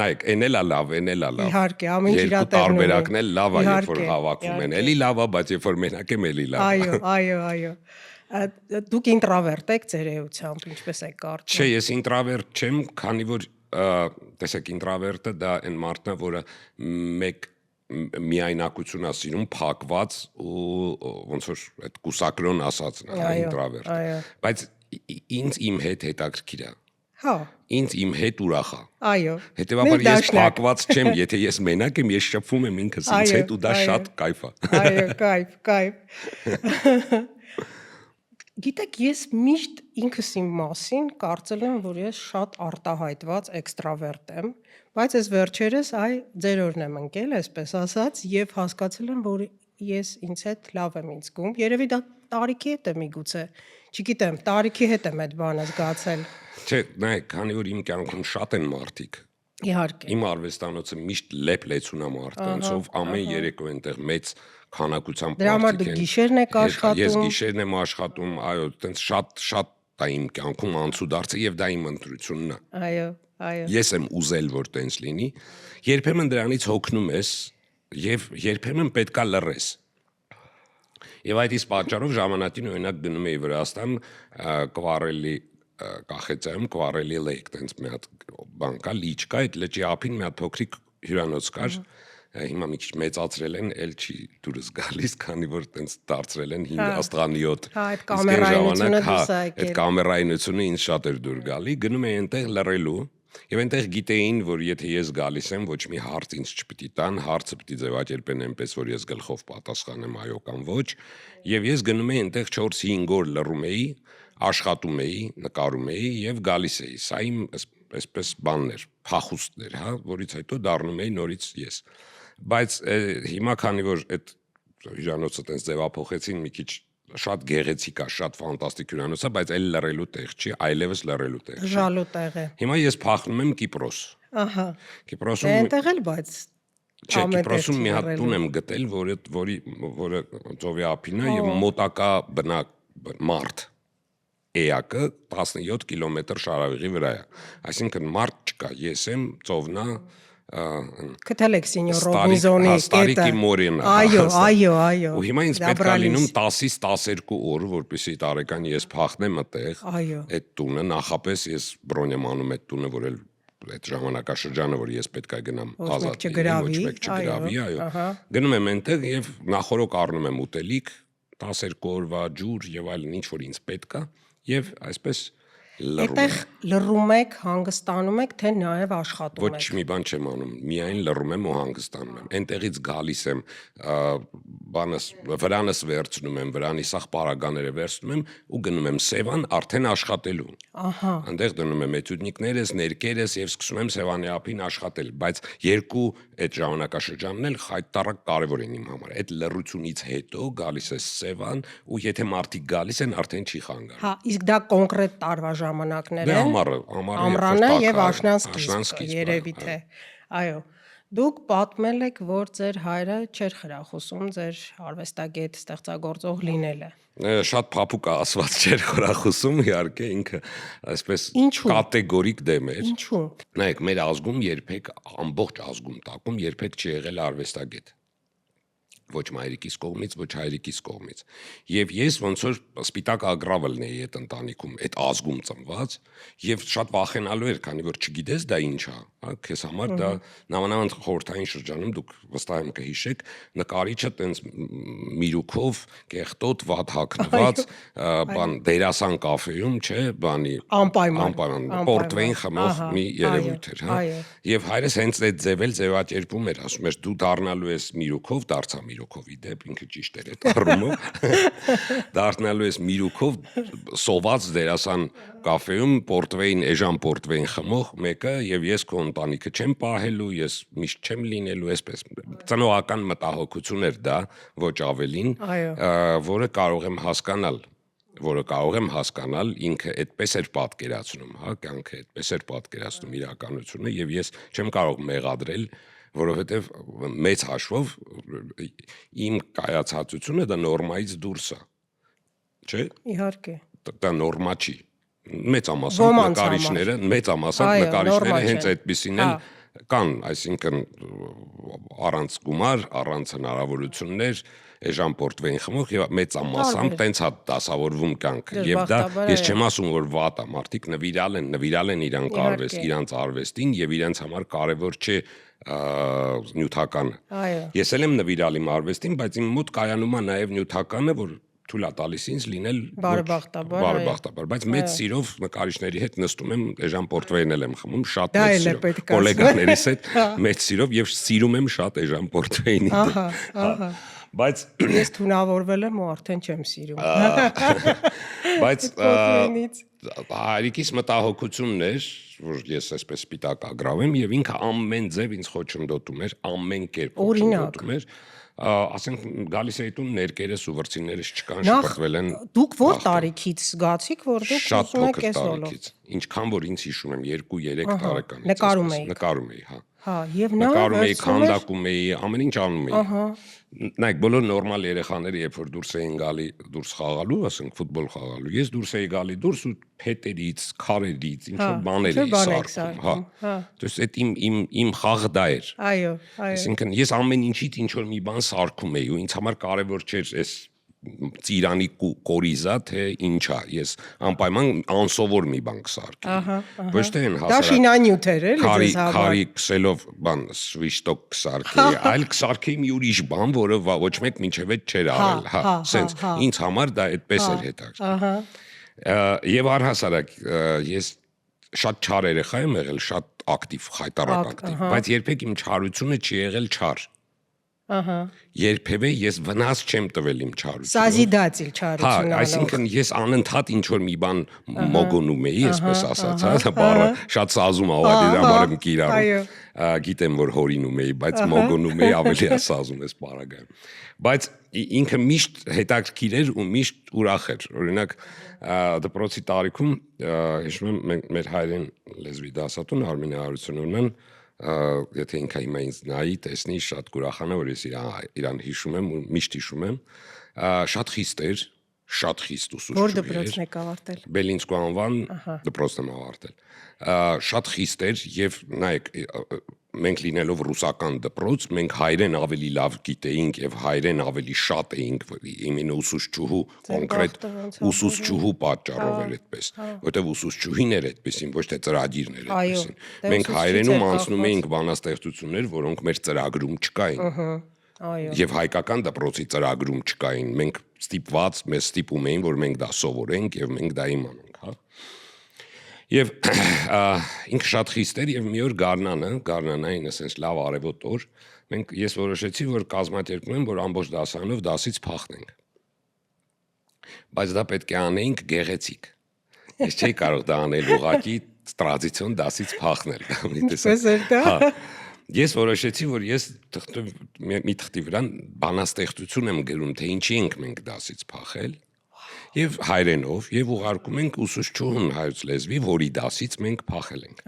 նայեք, էն էլ է լավ։ Իհարկե, ամեն երկու տարբերակն էլ լավ է, երբ որ հավաքվում են, էլի լավ է, բայց երբ որ մենակ եմ, էլի լավ։ Այո։ Դուք ինտրովերտ եք ձեր էությամբ, ինչպես եք կարծում։ Չէ, ես ինտրովերտ չեմ, քանի որ տեսեք ինտրովերտը դա այն մարդն է, որը մեկ միայնակություն է սիրում, փակված ու ոնց որ այդ կուսակրոն ասածն է ինտրովերտ։ Բայց ինձ իմ հետ հետաքրքիր է։ Հա։ Ինձ իմ հետ ուրախ է։ Այո։ Հետևաբար ես փակված չեմ, եթե ես մենակ եմ, ես շփվում եմ ինքս ինձ հետ ու դա շատ կայֆ է։ Այո, կայֆ։ Գիտեք, ես միշտ ինքս իմ մասին կարծել եմ, որ ես շատ արտահայտված էքստրավերտ եմ, բայց այս վերջերս ձեր օրն եմ ընկել, այսպես ասած, եւ հասկացել եմ, որ ես ինձ հետ լավ եմ զգում։ Երևի դա տարիքի հետ է միգուցե։ Չգիտեմ, տարիքի հետ եմ այդ բանը զգացել։ Չէ, նայեք, քանի որ իմ կյանքում շատ են մարդիկ։ Իհարկե։ Իմ արվեստանոցը միշտ լեփ-լեցուն է մարդկանցով, ամեն երեկո այնտեղ մեծ քանակությամբ մարդիկ են։ Դրա համար դուք գիշերն եք աշխատում։ Ես գիշերն եմ աշխատում, այո, այտենց շատ է իմ կյանքում անցուդարձը եւ դա իմ ընտրությունն է։ Այո, Այո։ Ես եմ ուզել, որ տենց լինի, երբեմն դրանից հոգնում ես եւ երբեմն պետքա լռես։ Եվ այդ իսկ պատճառով ժամանակին օրինակ գնում էի Վրաստան, Կվարելի կախեցայում Կվարելի Lake, տենց մի հատ բան կա, լիճ կա, այդ լճի ափին մի հատ փոքրիկ հյուրանոց կար, հիմա մի քիչ մեծացրել են, էլ չի դուրս գալիս, քանի որ տենց դարձրել են 5 աստղանյոթ։ Այդ կամերայնությունը դուրս է եկել։ Այդ կամերայնությունը ինձ շատ էր դուր գալի, գնում էի այնտեղ լռելու, եւ այնտեղ գիտեին, որ եթե ես գալիս եմ, ոչ մի հարց ինձ չպիտի տան, հարցը պիտի ձևակերպեն այնպես, որ ես գլխով պատասխանեմ այո կամ ոչ, եւ ես գնում էի այնտեղ 4-5 օր լռում էի, աշխատում էի, նկարում էի եւ գալիս էի։ Սա իմ այսպես բաններ, փախուստներ, հա, որից հետո դառնում էի նորից ես։ Բայց հիմա քանի որ այդ հյուրանոցը տենց ձևափոխեցին մի քիչ շատ գեղեցիկ է, շատ ֆանտաստիկ հյուրանոց է, բայց այլ լռելու տեղ չի, այլևս լռելու տեղ չի։ Ժալու տեղ է։ Հիմա ես փախնում եմ Կիպրոս։ Ահա։ Կիպրոսում Այնտեղ էլ բայց Չէ, Կիպրոսում մի հատ տուն եմ գտել, որը ծովի ափին է եւ մոտակա բնակ մարդ էակը 17 կիլոմետր շարավիղի վրա է։ Այսինքն մարդ չկա, ես եմ, ծովնա Գտել եք Սինյոր Ռոբինզոնի կետը։ Այո։ Ու հիմա ինձ պետք է լինում 10-ից 12 օր, որպեսզի տարեկան ես փախնեմ այդտեղ։ Այդ տունը նախապես ես բրոն եմ անում այդ տունը, որ այդ ժամանակաշրջանը, որ ես պետք է գնամ ազատ լինեմ, ոչ մեկ չգրավի, այո։ Գնում եմ այնտեղ եւ նախորոք առնում եմ ուտելիք, 12 օրվա ջուր եւ այլն, ինչ որ ինձ պետք է, եւ այսպես Այդտեղ լռում եք, հանգստանում եք, թե նաև աշխատում եք։ Ոչ մի բան չեմ անում, միայն լռում եմ ու հանգստանում եմ։ Այնտեղից գալիս եմ, վրանս վերցնում եմ, վրանի սաղ պարագաները վերցնում եմ ու գնում եմ Սևան արդեն աշխատելու։ Ահա։ Այնտեղ դնում եմ էտյուդնիկներս, ներկերս եւ սկսում եմ Սևանի ափին աշխատել, բայց երկու այդ ժամանակաշրջանն էլ խայտարակ կարևոր են իմ համար։ Այդ լռությունից հետո գալիս է Սևան ու եթե մարդիկ գալիս են, արդեն չի խանգարում։ Հա, իսկ դա կոնկրետ տարվա ժամանակներ են։ Ամռանը եւ աշնանսկիզբը, երևի թե։ Այո։ Դուք պատմել եք, որ ձեր հայրը չէր խրախուսում ձեր արվեստագետ ստեղծագործող լինելը։ Շատ փափուկ ասված չէր խրախուսում, իհարկե ինքը այսպես կատեգորիկ դեմ էր։ Ինչու՞։ Նայեք, մեր ազգում երբեք ամբողջ ազգում տակում երբեք չի եղել արվեստագետ։ Ոչ մայրիկիս կողմից, ոչ հայրիկիս կողմից։ Եվ ես ոնց որ սպիտակ ագրավը լինեի այդ ընտանիքում, այդ ազգում ծնված, եւ շատ վախենալու էր, քանի որ չգիտես դա ինչ է, հա, քեզ համար դա նամանավանդ խորհրդային շրջանում դուք վստահ եմ կհիշեք, նկարիչը տենց միրուքով, կեղտոտ, վատ հագնված, բան դերասան կաֆեում, չէ, բանի անպայման պորտվեին խմող մի երևույթ էր, հա։ Եվ հայրս հենց այդ ձևել ձևակերպում էր, ասում էր դու դառնալու ես միրուքով, դարձա Միրուքովի դեպ ինքը ճիշտ էր այդ առումով դառնալու ես Միրուքով սոված դերասան կաֆեում պորտվեին էժան պորտվեին խմող մեկը եւ ես քո ընտանիքը չեմ պահելու, ես միշտ չեմ լինելու, այսպես ծնողական մտահոգություն էր դա, ոչ ավելին, որը կարող եմ հասկանալ, ինքը այդպես էր պատկերացնում, հա, կյանքը այդպես էր պատկերացնում իրականությունը եւ ես չեմ կարող մեղադրել որովհետև մեծ հաշվով իմ կայացածությունը դա նորմայից դուրս է, չէ՞։ Իհարկե։ Դա նորմա չի։ Մեծամասամբ նկարիչները հենց այդպիսին են կան, այսինքն առանց գումար, առանց հնարավորություններ, էժան պորտվեին խմող եւ մեծամասամբ տենց հա դասավորվում կյանքը։ Եվ դա ես չեմ ասում, որ վատ է, մարդիկ նվիրալ են իրանց արվեստին եւ իրենց համար կարեւոր չէ նյութականը։ Ես էլ եմ նվիրալ իմ արվեստին, բայց իմ մոտ կայանում է նաև նյութականը, որ թույլ է տալիս ինձ լինել բարեբախտաբար, բայց մեծ սիրով նկարիչների հետ նստում եմ, էժան պորտվեին եմ խմում, շատ մեծ սիրով, գոլեգաներիս հետ մեծ սիրով եւ սիրում եմ շատ էժան պորտվեինի։ Ահա։ Բայց ես թունավորվել եմ ու արդեն չեմ սիրում։ Բայց հայրիկիս մտահոգությունն էր, որ ես այսպես սպիտակ ագրավեմ եւ ինքը ամեն ձև ինձ խոչընդոտում էր, ամեն կերպ խոչընդոտում էր։ Ասենք գալիս էի տուն ներկերես ու վրցիններս չկան, շփոթվել են։ Դուք ո՞ր տարիքից զգացիք, որ դուք ուզում եք այս ոլորտը։ Ինչքան որ ինձ հիշում եմ 2-3 տարեկան։ Նկարում էի։ Նկարում էի, հա։ Հա, եւ նա նկարում էի, վերցնում էր քանդակում էի, ամեն ինչ անում էի։ Նայեք, բոլոր նորմալ երեխաները, երբ որ դուրս էին գալի դուրս խաղալու, ասենք ֆուտբոլ խաղալու, ես դուրս էի գալի դուրս ու փետերից, քարերից, ինչ որ բաներ էի սարքում, հա։ То есть այդ իմ խաղը դա էր։ Այո, այո։ Այսինքն ես ամեն ինչից ինչ որ մի բան սարքում էի ու ինձ համար կարևոր չէր այս ծիրանի կորիզա թե ինչա, ես անպայման անսովոր մի բան կսարքի։ Ոչ թե այն Դա շինանյութ էր, էլի ձեզ համար։ Քարի քսելով բան սվիշտոկ կսարքի, այլ կսարքի մի ուրիշ բան, որը ոչ մեկ մինչև այդ չէր արել, հա, սենց ինձ համար դա այդպես էր հետաքրքիր։ Եվ առհասարակ ես շատ չար երեխա եմ եղել, շատ ակտիվ, խայտարակ ակտիվ, բայց երբեք իմ չարությունը չի եղել չար։ Երբևէ ես վնաս չեմ տվել իմ չարությունը։ Սազիդացիլ չարություն անող։ Հա, այսինքն ես անընդհատ ինչ որ մի բան մոգոնում էի, այսպես ասած, հա, բառը շատ սազում ա, իր համար եմ կիրառում։ Գիտեմ, որ հորինում էի, բայց մոգոնում էի ավելի ասազում էս բառագայում։ Բայց ինքը միշտ հետաքրքիր էր ու միշտ ուրախ էր։ Օրինակ դպրոցի տարիքում հիշում եմ մեր հայրեն լեզվի դասատուն Արմինե Հարությունյանն եթե ինքը հիմա ինձ նայի, տեսնի շատ կուրախանա, որ ես իրան հիշում եմ ու միշտ հիշում եմ, շատ խիստ էր, շատ խիստ ուսուցչուհի էր։ Որ դպրոցն եք ավարտել։ Բելինսկու անվան դպրոցն եմ ավարտել։ Շատ խիստ էր եւ նայեք, մենք լինելով ռուսական դպրոց, մենք հայերեն ավելի լավ գիտեինք եւ հայերեն ավելի շատ էինք, իմенно ուսուցչուհու կոնկրետ ուսուցչուհու պատճառով էր այդպես, որտեվ ուսուցչուհին էր այդպեսին, ոչ թե ծրագիրն էր այդպեսին։ Մենք հայերենում անցնում էինք բանաստեղծություններ, որոնք մեր ծրագրում չկային։ Եվ հայկական դպրոցի ծրագրում չկային, մենք ստիպված, մեզ ստիպում էին, որ մենք դա սովորենք եւ մենք դա իմանանք, հա։ Եվ ինքը շատ խիստ էր եւ մի օր գարնանային, ասես լավ արևոտ օր, ես որոշեցի, որ կազմակերպում եմ, որ ամբողջ դասարանով դասից փախնենք։ Բայց դա պետք է անեինք գեղեցիկ։ Ես չէի կարող դա անել ուղղակի տրադիցիոն դասից փախնել։ Ինչպես էր դա։ Ես որոշեցի, որ ես մի թղթի վրա բանաստեղծություն եմ գրում, թե ինչի ենք մենք դասից փախել, եւ հայրենով, եւ ուղարկում ենք ուսուցչուհուն հայոց լեզվի, որի դասից մենք փախել ենք։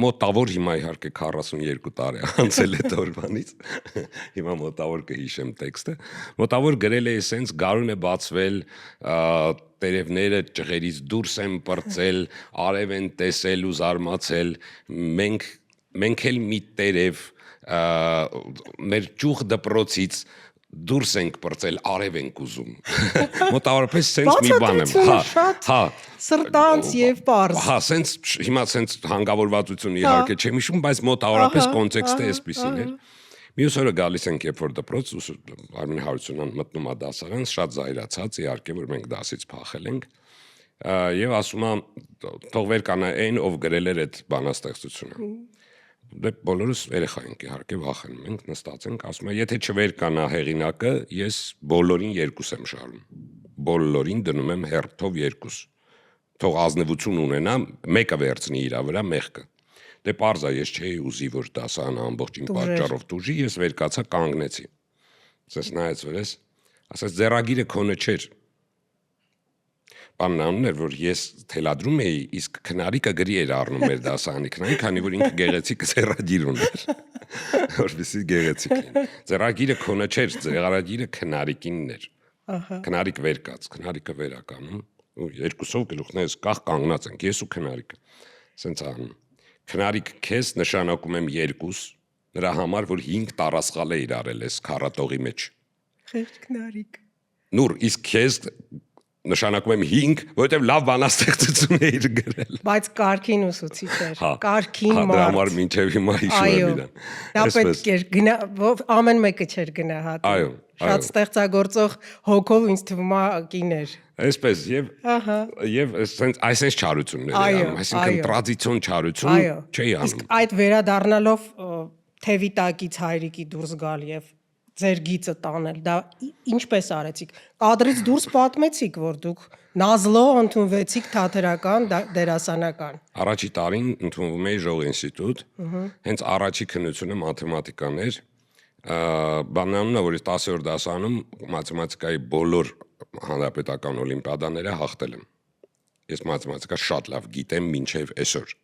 Մոտավոր հիմա իհարկե 42 տարի անցել է դորբանից, հիմա մոտավոր կհիշեմ տեքստը, մոտավոր գրել է էսենց գարուն է բացվել, տերևները ճղերից դուրս են պրծել, արև են տեսել ու զարմացել, մենք էլ մի տերև մեր ճուղ դպրոցից դուրս ենք պրծել, արև ենք ուզում։ Մոտավորապես սենց մի բան եմ։ Հա, սրտանց եւ պարզ։ Հա, սենց հիմա սենց հանգավորվածություն իհարկե չեմ հիշում, բայց մոտավորապես կոնտեքստը էսպիսին էր։ Մյուս օրը գալիս ենք երբ որ դպրոց, Արմին Հարությունյան մտնում է դասարան, շատ զայրացած, իհարկե որ մենք դասից փախել ենք։ Եվ ասում է, թող վեր կանա այն, ով գրել էր այդ բանաստեղծությունը։ Դե բոլորս երեխա ենք իհարկե վախենում ենք, նստած ենք, ասում եմ, եթե չվեր կանա հեղինակը, ես բոլորին 2 եմ շարում։ Բոլորին դնում եմ հերթով 2։ Թող ազնվություն ունենա, մեկը վերցնի իր վրա մեղքը։ Դե պարզ է, ես չէի ուզի, որ դասարանը ամբողջ իմ պատճառով տուժի, ես վեր կացա կանգնեցի։ Ասես նայեց վրես, ասես ձեռագիրը քոնը չէր։ Բանն անուն էր, որ ես թելադրում էի, իսկ քնարիկը գրի էր առնում մեր դասարանի քնարի, քանի որ ինքը գեղեցիկ ձեռագիր ուներ, որպեսզի գեղեցիկ լինի։ Ձեռագիրը քոնը չէր, ձեռագիրը քնարիկինն էր։ Քնարիկ վեր կաց, քնարիկը վեր ա կանում, ու 2-ով գլուխներս կախ կանգնած ենք, ես ու քնարիկը։ Սենց անում։ Քնարիկ քեզ նշանակում եմ 2, նրա համար, որ 5 տարասխալ է իրարել ես քառատողի մեջ։ Խեղճ քնարիկ։ Նուր, իսկ քեզ նշանակում եմ 5, որովհետև լավ բանաստեղծություն էիր գրել։ Բայց կարքին ուսուցիչ էր, կարքին մարդ։ Դրա համար մինչև հիմա հիշում եմ իրան։ Դա պետք էր ամեն մեկը չէր գնահատում։ Այո, շատ ստեղծագործող հոգով ինձ թվում է կին էր։ Այսպես եւ այսպես չարություններ անում, այսինքն տրադիցիոն չարություն չի անում։ Իսկ այդ վերադառնալով թևի տակից հայրիկի դուրս գալ եւ ձեր գիծը տանել, դա ինչպես արեցիք։ Կադրից դուրս պատմեցիք, որ դուք Նազլո ընդունվեցիք թատերական դերասանական։ Առաջի տարին ընդունվում էի Ժող ինստիտուտ, հենց առաջի քննությունը մաթեմատիկան էր, բանանունը, որ 10-րդ դասանում մաթեմատիկայի բոլոր հանրապետական օլիմպիադաները հաղթել եմ։ Ես մաթեմատիկա շատ լավ գիտեմ մինչև այսօր։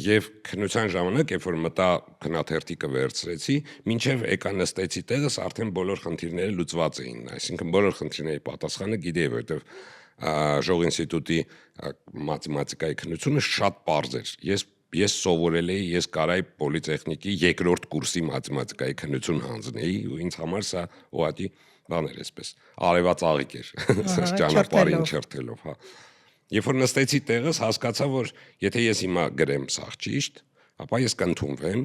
Եվ քննության ժամանակ, երբ որ մտա քննաթերթիկը վերցրեցի, մինչև եկա նստեցի տեղս, արդեն բոլոր խնդիրները լուծված էին, այսինքն բոլոր խնդիրների պատասխանը գիտեի, որովհետև Ժող ինստիտուտի մաթեմատիկայի քննությունը շատ պարզ էր։ Ես սովորել էի, ես կարայի պոլիտեխնիկի երկրորդ կուրսի մաթեմատիկայի քննություն հանձնեի, ու ինձ համար սա ուղղակի բան էր այսպես, արևած աղիք էր, ճանապարհին չրթելով, հա։ Երբ որ նստեցի տեղս, հասկացա, որ եթե ես հիմա գրեմ սաղ ճիշտ, ապա ես կընդունվեմ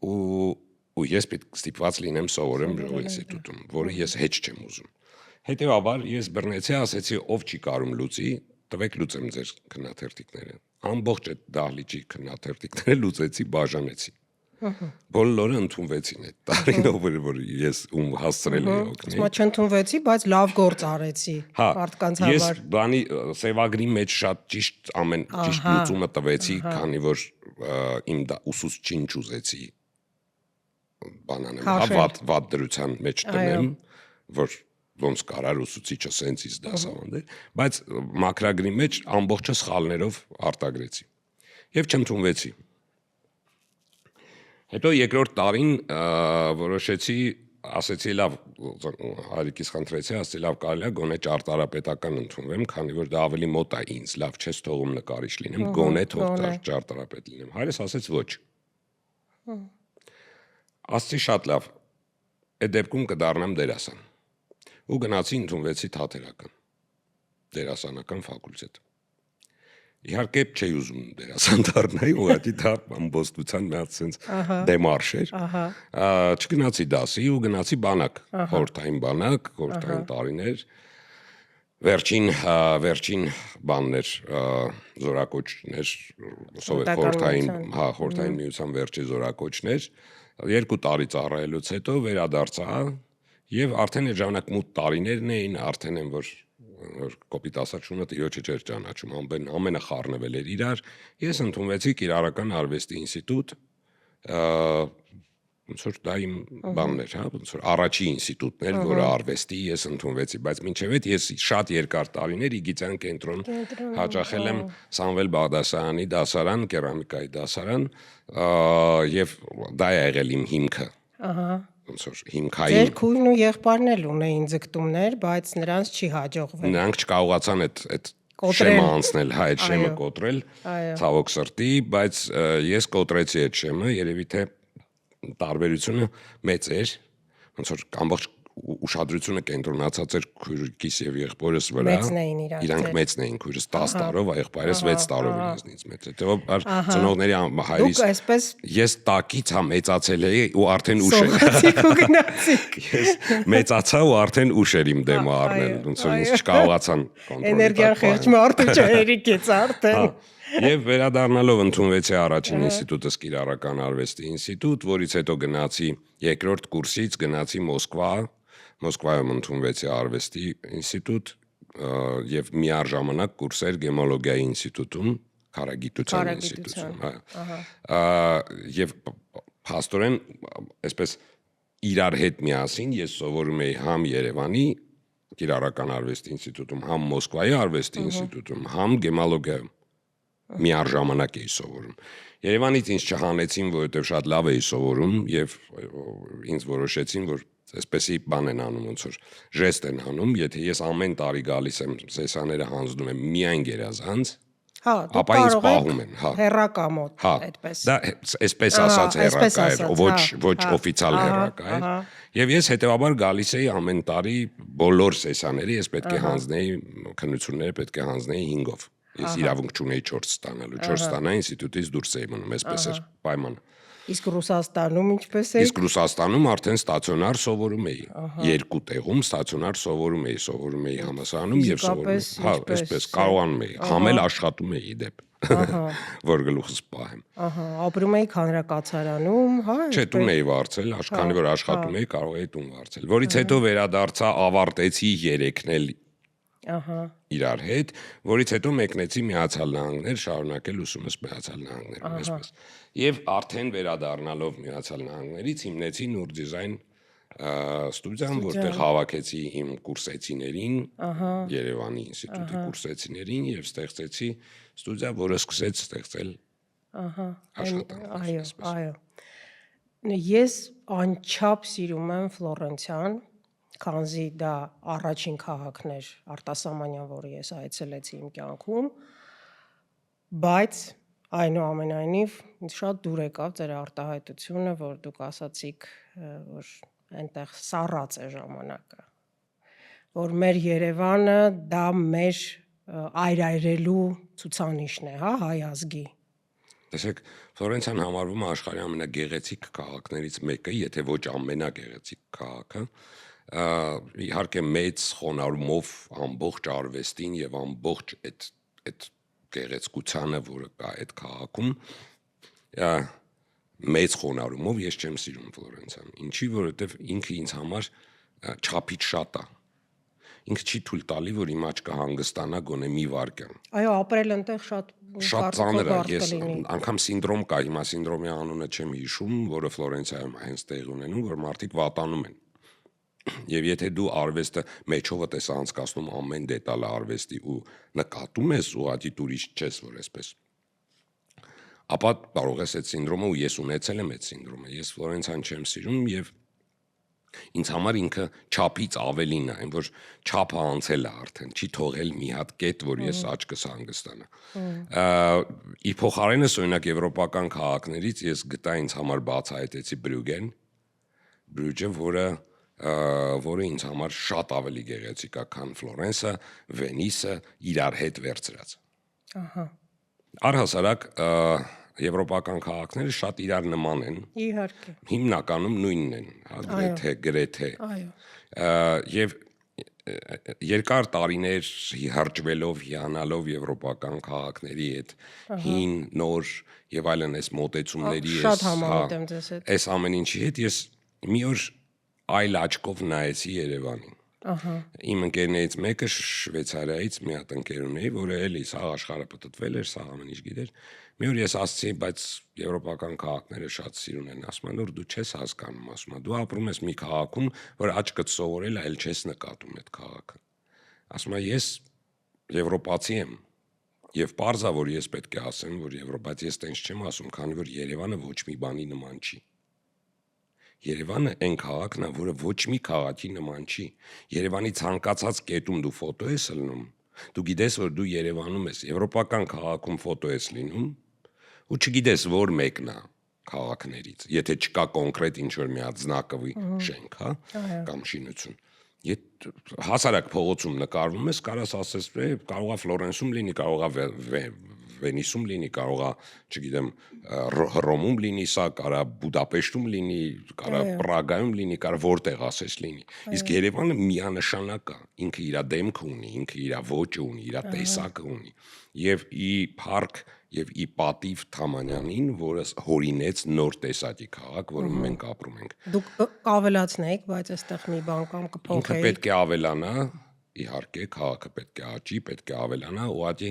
ու ես պետք ստիպված լինեմ սովորեմ Ժող ինստիտուտում, որը ես հեչ չեմ ուզում։ Հետևաբար ես բռնեցի, ասեցի, ով չի կարում լուծի, տվեք լուծեմ ձեր քննաթերթիկները։ Ամբողջ այդ դահլիճի քննաթերթիկները լուծեցի, բաժանեցի։ Բոլորը ընդունվեցին այդ տարին, որ ես ում հասցրել էի օգնել։ Իսկ չընդունվեցի, բայց լավ գործ արեցի մարդկանց համար։ Ես բանի սևագրի մեջ շատ ճիշտ ամեն ճիշտ լուծումը տվեցի, քանի որ իմ ուսուցչին չուզեցի բանանեմ, վատ դրության մեջ տնեմ, որ ոնց կարար ուսուցիչը սենց ինձ դասավանդել, բայց մակրագրի մեջ ամբողջը սխալներով արտագրեցի եւ չընդունվեցի։ Հետո երկրորդ տարին որոշեցի, ասեցի լավ, հայրիկիս խնդրեցի, ասեցի լավ կարելի է գոնե ճարտարապետական ընդունվեմ, քանի որ դա ավելի մոտ է ինձ, լավ չես թողում նկարիչ լինեմ, գոնե թող ճարտարապետ լինեմ։ Հայրս ասեց ոչ։ Ասեցի շատ լավ, այդ դեպքում կդառնամ դերասան։ Ու գնացի ընդունվեցի թատերական, դերասանական ֆակուլտետ։ Իհարկե չէի ուզում դերասան դառնալ, ուղղակի դա ամբոստության մի հատ sense դեմարշ էր։ Չգնացի դասի ու գնացի բանակ, խորհրդային բանակ, խորհրդային տարիներ։ Վերջին բաններ, զորակոչներ, խորհրդային միության վերջի զորակոչներ, 2 տարի ծառայելուց հետո վերադարձա եւ արդեն այդ ժամանակ մութ տարիներն էին, արդեն են որ կոպիտ ասած շունը տիրոջը չէր ճանաչում, ամենախառնվել էր իրար, ես ընդունվեցի Կիրառական արվեստի ինստիտուտ, ոնց որ դա իմ բանն էր, հա, ոնց որ առաջի ինստիտուտն էր, որը արվեստի ես ընդունվեցի, բայց մինչև այդ ես շատ երկար տարիներ Իգիթյան կենտրոն հաճախել եմ Սամվել Բաղդասարյանի դասարան, կերամիկայի դասարան, եւ դա է եղել իմ հիմքը։ Ոնց որ հիմքային։ Ձեր քույրն ու եղբայրն էլ ունեին ձգտումներ, բայց նրանց չի հաջողվել։ Նրանք չկարողացան այդ շեմը անցնել, հա, այդ շեմը կոտրել, ցավոք սրտի, բայց ես կոտրեցի այդ շեմը, երևի թե տարբերությունը մեծ էր, ոնց որ ամբողջ ուշադրությունը կենտրոնացած էր քույրիկիս եւ եղբորս վրա։ Իրանք մեծն էին, քույրս 10 տարով, եղբայրս 6 տարով ինձնից մեծ։ Հետո ծնողների հայրից ես տակից հա մեծացել էի ու արդեն ուշ էր։ Ես մեծացա ու արդեն ուշ էր իմ դեմը առնել, ոնց որ ինձ չկարողացան կոնտրոլել։ Էներգիան խեղճ մարդու չհերիկեց արդեն։ Եվ վերադառնալով ընդունվեցի առաջին ինստիտուտս Կիրառական արվեստի ինստիտուտ, որից հետո գնացի երկրորդ կուրսից գնացի Մոսկվայում ընդունվեցի արվեստի ինստիտուտ եւ միաժամանակ կուրսեր գեմոլոգիայի ինստիտուտում, քարագիտության ինստիտուտում, եւ փաստորեն այսպես իրար հետ միասին ես սովորում էի համ Երևանի Կիրառական արվեստի ինստիտուտում, համ Մոսկվայի արվեստի ինստիտուտում, համ գեմոլոգիայում միաժամանակ էի սովորում։ Երևանից ինձ չհանեցին, որովհետև շատ լավ էի սովորում եւ ինձ որոշեցին, որ այսպեսի բան են անում, ոնց որ ժեստ են անում, եթե ես ամեն տարի գալիս եմ սեսիաները հանձնում եմ միայն գերազանց, ապա ինձ պահում են, հա։ Հեռակամոտ, այդպես։ Դա այսպես ասած հեռակա էր, ոչ օֆիցիալ հեռակա էր։ Եվ ես հետեւաբար գալիս էի ամեն տարի բոլոր սեսիաների, ես պետք է հանձնեի քննությունները պետք է հանձնեի 5-ով։ Ես իրավունք չունեի 4 ստանալու, 4 ստանա ինստիտուտից դուրս էի մնում, այսպես էր պայմանը։ Իսկ Ռուսաստանում ինչպես է։ Իսկ Ռուսաստանում արդեն ստացիոնար սովորում էի, 2 տեղում ստացիոնար սովորում էի համալսարանում եւ սովորում, հա, այսպես կարողանում էի, համել աշխատում էի դեպ, որ գլուխս պահեմ։ Ապրում էի հանրակացարանում, հա։ Չէ, տուն էի վարձել, քանի որ աշխատում էի, կարող էի տուն վարձել, որից հետո վերադարձա, ավարտեցի 3-ն էլ իրար հետ, որից հետո մեկնեցի Միացյալ Նահանգներ, շարունակել ուսումս Միացյալ Նահանգներում, այսպես։ Եվ արդեն վերադառնալով Միացյալ Նահանգներից հիմնեցի Նուր դիզայն ստուդիան, որտեղ հավաքեցի իմ կուրսեցիներին, Երևանի ինստիտուտի կուրսեցիներին եւ ստեղծեցի ստուդիա, որը սկսեց ստեղծել Ահա, աշխատանքներ, այո։ Ես անչափ սիրում եմ Ֆլորենցիան, քանզի դա առաջին քաղաքն էր արտասահմանյան, որը ես այցելեցի իմ կյանքում, բայց այնուամենայնիվ ինձ շատ դուր եկավ ձեր արտահայտությունը, որ դուք ասացիք, որ այնտեղ սառած է ժամանակը, որ մեր Երևանը դա մեր այրայրելու ցուցանիշն է, հա, հայ ազգի։ Տեսեք, Ֆլորենցիան համարվում է աշխարհի ամենագեղեցիկ քաղաքներից մեկը, եթե ոչ ամենագեղեցիկ քաղաքը։ Իհարկե մեծ խոնարհումով ամբողջ արվեստին եւ ամբողջ այդ գեղեցկությանը, որը կա այդ քաղաքում, մեծ խոնարհումով ես չեմ սիրում Ֆլորենցիան։ Ինչի, որովհետեւ ինքը ինձ համար չափից շատ է։ Ինքը չի թույլ տալի, որ իմ աչքը հանգստանա գոնե մի վայրկյան։ Այո, ապրել այնտեղ շատ ծանր է, ես անգամ սինդրոմ կա, հիմա սինդրոմի անունը չեմ հիշում, որը Ֆլորենցիայում հենց տեղ ունենում, որ մարդիկ վատանում են։ Եվ եթե դու արվեստը մեջովդ ես անցկացնում ամեն դետալը արվեստի ու նկատում ես ուղղակի տուրիստ չես, որ այսպես, ապա կարող ես այդ սինդրոմը, ու ես ունեցել եմ այդ սինդրոմը, ես Ֆլորենցիան չեմ սիրում եւ ինձ համար ինքը չափից ավելին է, այն որ չափը անցել է արդեն, չի թողել մի հատ կետ, որ ես աչքս հանգստանա։ Ի փոխարենս օրինակ եվրոպական քաղաքներից ես գտա ինձ համար բացահայտեցի Բրյուգը, որը ինձ համար շատ ավելի գեղեցիկ է, քան Ֆլորենսը, Վենիսը իրար հետ վերցրած։ Ահա։ Առհասարակ եվրոպական քաղաքները շատ իրար նման են։ Իհարկե։ Հիմնականում նույնն են, գրեթե։ Այո։ Եվ երկար տարիներ հրճվելով, հիանալով եվրոպական քաղաքների հետ, հին, նոր եւ այլն այս մոտեցումների Շատ համահայտ եմ ձեզ հետ։ այս ամեն ինչի հետ ես մի օր այլ աչքով նայեցի Երևանին։ Ահա։ Իմ ընկերներից մեկը Շվեյցարիայից մի հատ ընկեր ունեի, որը էլի սա աշխարհը պատտվել էր, սա ամեն ինչ գիտեր։ Մի օր ես ասացի, բայց եվրոպական քաղաքները շատ սիրուն են, ասում են, որ դու չես հասկանում, ասում են, դու ապրում ես մի քաղաքում, որ աչքդ սովորել է, այլ չես նկատում այդ քաղաքը։ Ասում եմ, ես եվրոպացի եմ, եւ պարզա, որ ես պետք է ասեմ, որ Եվրոպայից ես տենց չեմ ասում, քանի որ Երևանը ոչ մի բանի նման չի։ Երևանը այն քաղաքն է, որը ոչ մի քաղաքի նման չի։ Երևանի ցանկացած կետում դու ֆոտո ես լնում, դու գիտես, որ դու Երևանում ես, եվրոպական քաղաքում ֆոտո ես լինում, ու չգիտես, որ մեկն է քաղաքներից, եթե չկա կոնկրետ ինչ-որ մի հատ զնակովի շենք, հա, կամ շինություն։ Հասարակ փողոցում նկարվում ես, կարաս ասես, կարող է Ֆլորենսում լինի, կարող է Վենիսում լինի, կարող է, չգիտեմ, Հռոմում լինի, սա կարա Բուդապեշտում լինի, կարա Պրագայում լինի, կարա որտեղ ասես լինի։ Իսկ Երևանը միանշանակ է, ինքը իր դեմքը ունի, ինքը իր ոճը ունի, իր տեսակը ունի։ Եվ ի փառք եւ ի պատիվ Թամանյանին, որը հորինեց նոր տեսակի քաղաք, որում մենք ապրում ենք։ Դուք կավելացնեիք, բայց այստեղ մի բան կամ Ինքը կփոխեիք։ պետք է ավելանա, իհարկե, քաղաքը պետք է աճի, պետք է ավելանա, ուղղակի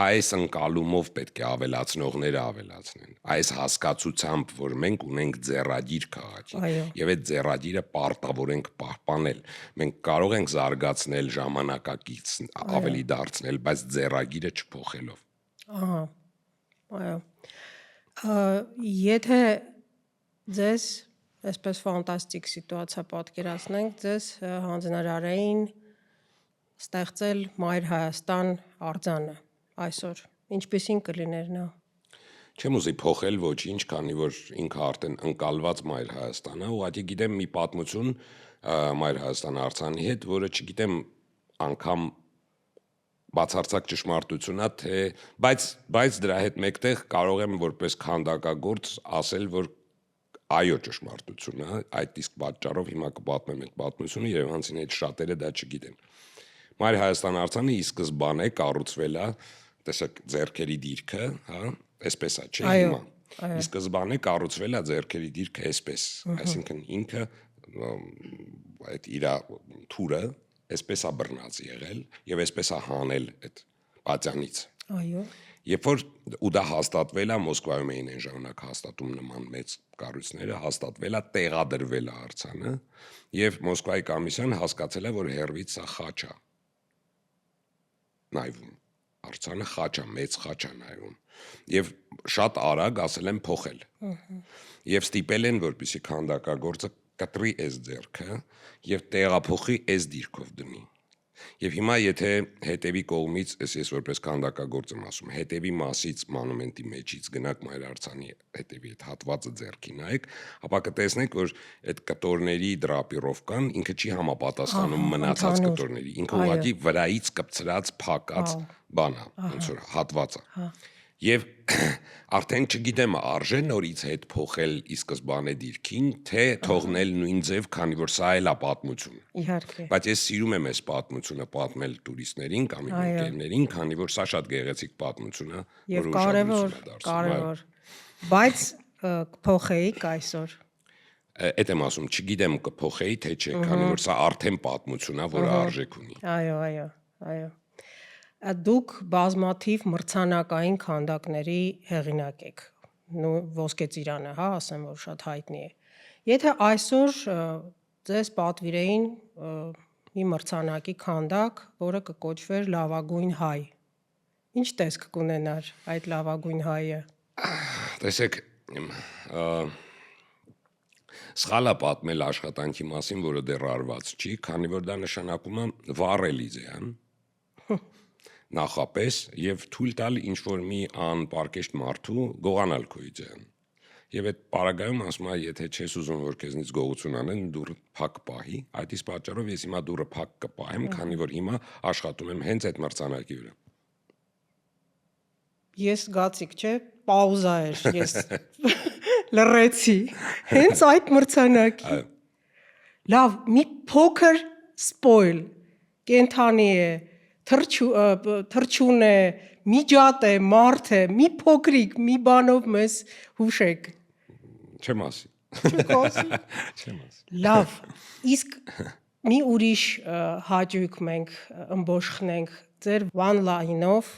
այս ընկալումով պետք է ավելացնողները ավելացնեն։ Այս հասկացությամբ, որ մենք ունենք ձեռագիր քաղաքի, եւ այդ ձեռագիրը պարտավոր ենք պահպանել։ Մենք կարող ենք զարգացնել, ժամանակակից ավելի դարձնել, բայց ձեռագիրը չփոխելով։ Ահա։ Այո։ Եթե ձեզ այսպես ֆանտաստիկ սիտուացիա պատկերացնենք, ձեզ հանձնարարեին ստեղծել Մայր Հայաստան արձանը այսօր, ինչպեսին կլիներ նա։ Չեմ ուզի փոխել ոչինչ, քանի որ ինքը արդեն ընկալված Մայր Հայաստանը, ուղղակի գիտեմ մի պատմություն Մայր Հայաստան արձանի հետ, որը չգիտեմ անգամ բացարձակ ճշմարտություն է, թե բայց դրա հետ մեկտեղ կարող եմ որպես քանդակագործ ասել, որ այո ճշմարտություն է, այդ իսկ պատճառով հիմա կպատմեմ այդ պատմությունը, երևանցիներից շատերը դա չգիտեն։ Մայր Հայաստան արձանը ի սկզբանե կառուցվել է, տեսեք, ձեռքերի դիրքը, հա, այսպես է, չէ՞ հիմա։ Ի սկզբանե կառուցվել է ձեռքերի դիրքը այսպես, այսինքն ինքը այդ իր թուրը այսպես է բռնած եղել եւ այսպես է հանել այդ պատյանից։ Այո։ Երբ որ ու դա հաստատվել է, Մոսկվայում էին այն ժամանակ հաստատում նման մեծ կառույցները, հաստատվել է, տեղադրվել է արձանը եւ Մոսկվայի կոմիսիան հասկացել է, որ հերվից սա խաչ է նայվում արձանը խաչ է, մեծ խաչ է նայում։ Եվ շատ արագ ասել են փոխել։ Եվ ստիպել են, որպեսզի քանդակագործը կտրի այս ձեռքը եւ տեղափոխի այս դիրքով դնի։ Եվ հիմա եթե հետևի կողմից, ես որպես քանդակագործ եմ ասում, հետևի մասից մանումենտի մեջից գնաք Մայրարցանի հետևի այդ հատվածը ձեռքի նայեք, ապա կտեսնեք, որ այդ կտորների դրապիրովկան ինքը չի համապատասխանում մնացած կտորների, ինքը ուղղակի վրայից կպցրած փակած բան է, ոնց որ հատված է։ Եվ արդեն չգիտեմ արժե նորից հետ փոխել ի սկզբանե դիրքին, թե թողնել նույն ձև, քանի որ սա էլ է պատմություն։ Իհարկե։ Բայց ես սիրում եմ այս պատմությունը պատմել տուրիստներին կամ իմ ընկերներին, քանի որ սա շատ գեղեցիկ պատմություն է, Եվ կարևոր։ Բայց կփոխեիք այսօր։ Էդ եմ ասում, չգիտեմ կփոխեի թե չէ, քանի որ սա արդեն պատմություն է, որը արժեք ունի։ Այո։ Դուք բազմաթիվ մրցանակային քանդակների հեղինակ եք։ Ոսկե ծիրանը, հա, ասեմ, որ շատ հայտնի է։ Եթե այսօր ձեզ պատվիրեին մի մրցանակի քանդակ, որը կկոչվեր լավագույն հայ, ինչ տեսք կունենար այդ լավագույն հայը։ Տեսեք, սխալ է պատմել աշխատանքի մասին, որը դեռ արված չի, քանի որ դա նշանակում է վառել իդեան նախապես եւ թույլ տալ ինչ որ մի անպարկեշտ մարդու գողանալ քո իդեան։ Եվ այդ պարագայում ասում է, եթե չես ուզում որ քեզնից գողություն անեն, դուրը փակ պահի, այդ իսկ պատճառով ես հիմա դուրը փակ կպահեմ, քանի որ հիմա աշխատում եմ հենց այդ մրցանակի վրա։ Ես գացիկ, չէ, պաուզա էր, ես լռեցի, հենց այդ մրցանակի։ Լավ, մի փոքր սպոյլ, կենթանի է, թրջուն է, միջատ է, մարդ է, մի փոքրիկ, մի բանով մեզ հուշեք։ Չեմ ասի։ Չեմ ասի։ Լավ, իսկ մի ուրիշ հաճույք մենք ըմբոշխնենք, ձեր one line-ով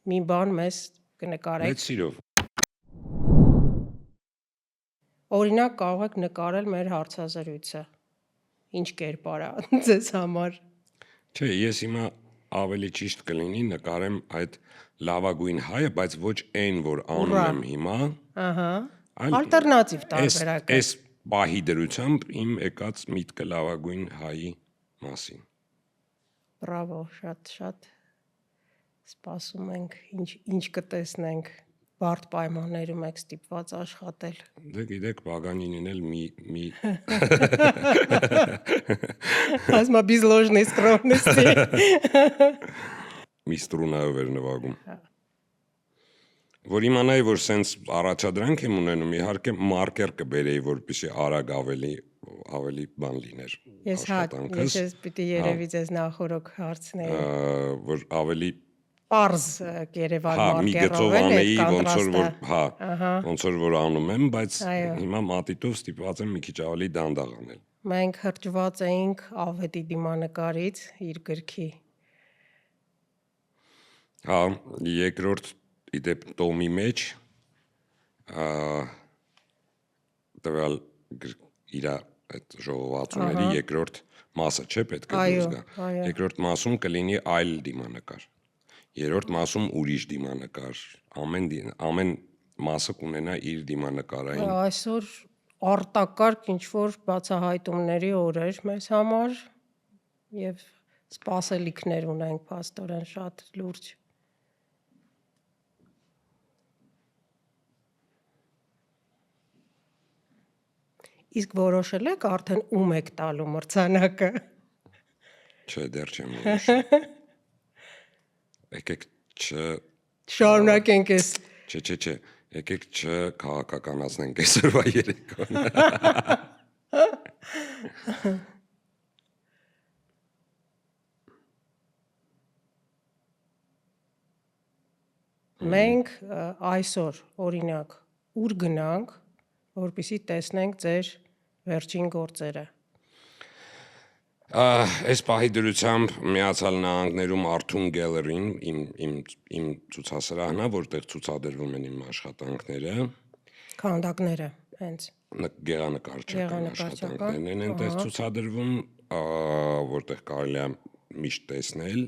մի բան մեզ կնկարեք։ Մեծ սիրով։ Օրինակ կարող եք նկարել մեր հարցազրույցը։ Ինչ կերպար է ձեզ համար։ Չէ, ես հիմա ավելի ճիշտ կլինի նկարեմ այդ լավագույն հայը, բայց ոչ այն, որ անում եմ հիմա։ Ահա։ Ալտերնատիվ տարբերակ։ Այս բահի դրությամբ իմ եկած միտքը լավագույն հայի մասին։ Բրավո, շատ սպասում ենք, ինչ կտեսնենք։ Բարդ պայմաններում եք ստիպված աշխատել։ Դե գիտեք, Պագանինին էլ մի Ասма безложной скромности։ մի ստրունայով էր նվագում։ Որ իմանայի, որ սենց առաջադրանք եմ ունենում, իհարկե մարկեր կբերեի, որպեսզի արագ ավելի բան լիներ աշխատանքս։ Ես պիտի երևի ձեզ նախորոք հարցնեի։ Որ ավելի Պարզ Երևան մարկերով անեի, ոնց որ անում եմ, բայց հիմա մատիտով ստիպված եմ մի քիչ ավելի դանդաղ անել։ Մենք հրճված էինք Ավետի դիմանկարից իր գրքի։ Հա, երկրորդ իդեպ տոմի մեջ տվյալ իր այդ ժողովածուների երկրորդ մասը չէ պետք է դուրս գա։ Երկրորդ մասում կլինի այլ դիմանկար։ Երրորդ մասում ուրիշ դիմանկար, ամեն մասը կունենա իր դիմանկարային։ Այսօր արտակարգ ինչ-որ բացահայտումների օրեր մեզ համար եւ սպասելիքներ ունենք փաստորեն շատ լուրջ։ Իսկ որոշել եք արդեն ում եք տալու մրցանակը։ Չէ, դեռ չեմ որոշել։ Եկեք շարունակենք այս։ Չէ, եկեք քաղաքականացնենք այսօրվա երեկոն։ Մենք այսօր օրինակ ուր գնանք, որպեսզի տեսնենք ձեր վերջին գործերը։ Այս պահի դրությամբ Միացյալ Նահանգներում Արթուն Գելերին իմ ցուցասրահն է, որտեղ ցուցադրվում են իմ աշխատանքները։ Քանդակները հենց գեղանկարչական աշխատանքներն են այնտեղ ցուցադրվում, որտեղ կարելի է միշտ տեսնել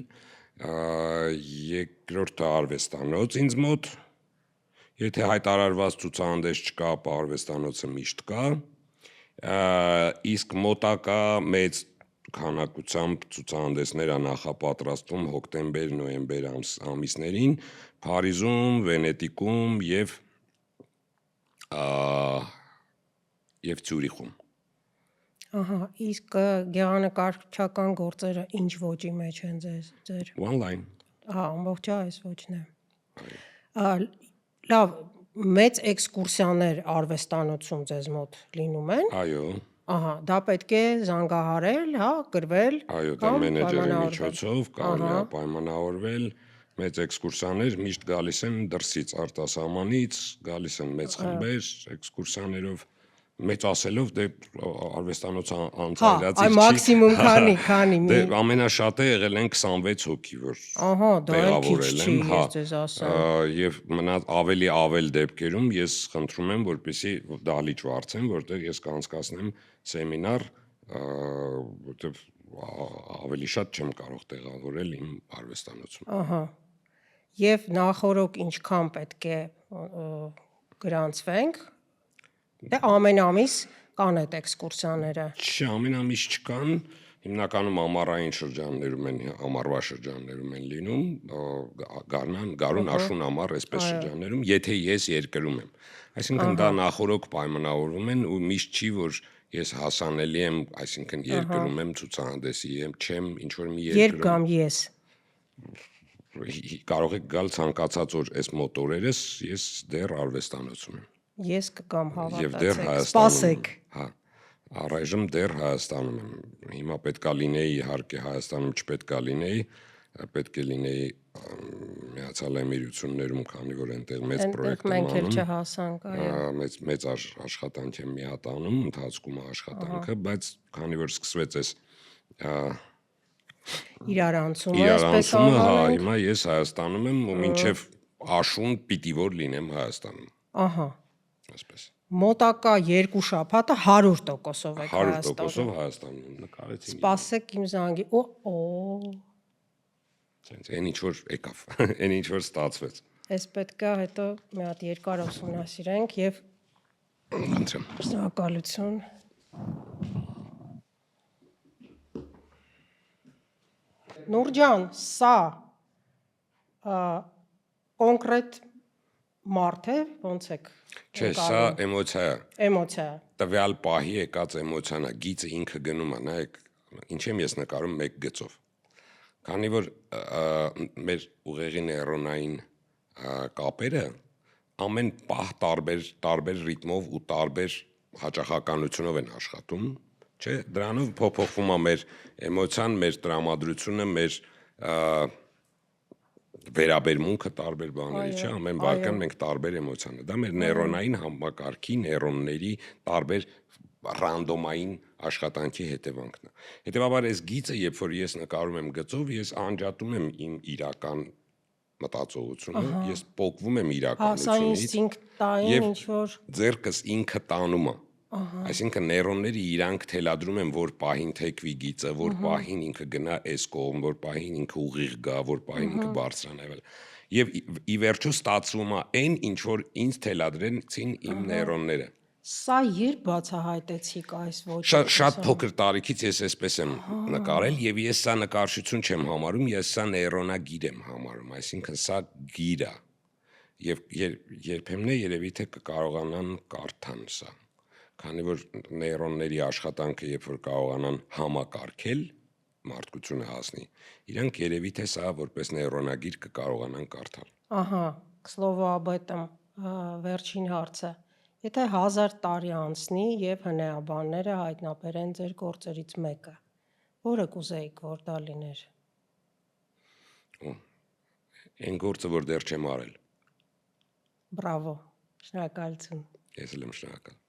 Երկրորդը արվեստանոց ինձ մոտ, եթե հայտարարված ցուցահանդես չկա, ապա արվեստանոցը միշտ կա, իսկ մոտակա մեծ քանակությամբ ցուցահանդեսներ է նախապատրաստվում հոկտեմբեր-նոյեմբեր ամիսներին Փարիզում, Վենետիկում եւ Ցյուրիխում։ Ահա, իսկ գեղանկարչական գործերը ինչ ոճի մեջ են ձեր։ One line։ Ամբողջ այս ոճն է։ Լավ, մեծ էքսկուրսիաներ արվեստանոցում ձեզ մոտ լինում են։ Այո։ Ահա, դա պետք է զանգահարել, հա, գրվել։ Այո, դա մենեջերի միջոցով կարելի է պայմանավորվել։ Մեծ էքսկուրսիաներ միշտ գալիս են դրսից, արտասահմանից, գալիս են մեծ խմբեր էքսկուրսիաներով, մեծացելով դե արվեստանոց անցայլած Այ մաքսիմում քանի դե ամենաշատը եղել են 26 հոգի, որ ահա, դա էլ քիչ չի, ես ձեզ ասեմ։ Եվ մնաց ավել դեպքերում ես խնդրում եմ, որպեսզի դահլիճ վարձեն, որտեղ ես կանցկացնեմ սեմինար, որտեղ ավելի շատ չեմ կարող տեղավորել իմ արվեստանոցում։ Ահա։ Եվ նախորոք ինչքան պետք է գրանցվենք։ Դե ամեն ամիս կան այդ էքսկուրսիաները։ Չէ, ամեն ամիս չկան, հիմնականում ամառային շրջաններում են, ամառվա շրջաններում են լինում, գարուն, աշուն, ամառ, այսպես շրջաններում, եթե ես երկրում եմ։ Այսինքն դա նախորոք պայմանավորվում են ու միշտ չի, որ ես հասանելի եմ, այսինքն երկրում եմ ցուցահանդեսի եմ, չեմ ինչ որ մի երկրում։ Երբ գամ ես։ Կարող եք գալ ցանկացած օր այս մոտորերս, ես դեռ արվեստանոցում եմ։ Ես կգամ Եվ դեռ հավատացեք, Հայաստանում։ սպասեք։ Հա, առայժմ դեռ Հայաստանում եմ։ Հիմա պետքա լինեի, իհարկե Հայաստանում չպետքա լինեի, պետք է լինեի Միացյալ Էմիրություններում, քանի որ այնտեղ մեծ պրոյեկտ եմ Մենք էլ անում։ չհասանք, այո։ Մեծ աշխատանք եմ միատանում, ընթացքում է աշխատանքը, բայց քանի որ սկսվեց այս Իրարանցումը, այսպես իրարանցումը, հա, անվանենք։ հիմա ես Հայաստանում եմ ու մինչև աշուն պիտի որ լինեմ Հայաստանում, Ահա։ այսպես։ Մոտակա 2 շաբաթը 100%-ով եք 100%-ով Հայաստանում եմ, նկարեցին։ Սպասեք իմ զանգի։ Ցենց այն ինչ որ եկավ, այն ինչ որ ստացվեց։ Այս պետքա հետո մի հատ երկար ուսումնասիրենք եւ Խնդրեմ։ շնորհակալություն։ Նուրջան, սա կոնկրետ մարդ է, ոնց եք։ Չէ, սա էմոցիա է։ Էմոցիա։ Տվյալ պահի եկած էմոցիան է, գիծը ինքը գնում է, նայեք, ինչ եմ ես նկարում մեկ գծով։ Քանի որ մեր ուղեղի նեյրոնային կապերը ամեն պահ տարբեր ռիթմով ու տարբեր հաճախականությունով են աշխատում, չէ, դրանով փոփոխվում է մեր էմոցիան, մեր տրամադրությունը, մեր վերաբերմունքը տարբեր բաների, չէ, ամեն վարքան մենք տարբեր էմոցիան է։ Դա մեր նեյրոնային համակարգի, նեյրոնների տարբեր ռանդոմային աշխատանքի հետևանքն է։ Հետևաբար այս գիծը, երբ որ ես նկարում եմ գծով, ես անջատում եմ իմ իրական մտածողությունը, ես պոկվում եմ իրականությունից եւ ինչ որ ձեռքս ինքը տանում է։ Այսինքն նեյրոնները իրանք թելադրում են, որ պահին թեքվի գիծը, որ պահին ինքը գնա այս կողմ, որ պահին ինքը ուղիղ գա, որ պահին ինքը բարձրանա։ Եվ ի վերջո ստացվում է այն, ինչ որ ինձ թելադրեցին իմ նեյրոնները։ Սա երբ բացահայտեցիք այս ոճը։ Շատ փոքր տարիքից ես այսպես եմ նկարել եւ ես սա նկարչություն չեմ համարում, ես սա նեյրոնագիր եմ համարում, այսինքն սա գիր է։ Եվ երբեմն է երևի թե կկարողանան կարդան սա, քանի որ նեյրոնների աշխատանքը երբ որ կարողանան համակարգել մարդկությունը հասնի, իրանք երևի թե սա որպես նեյրոնագիր կկարողանան կարդալ։ Ահա, к слову об этом, վերջին հարցը։ Եթե 1000 տարի անցնի եւ հնեաբանները հայտնաբերեն ձեր գործերից մեկը, որը կուզեիք, որ դա լիներ։ Այն գործը, որ դեռ չեմ արել։ Բրավո։ Շնորհակալություն։ Ես էլ եմ շնորհակալ։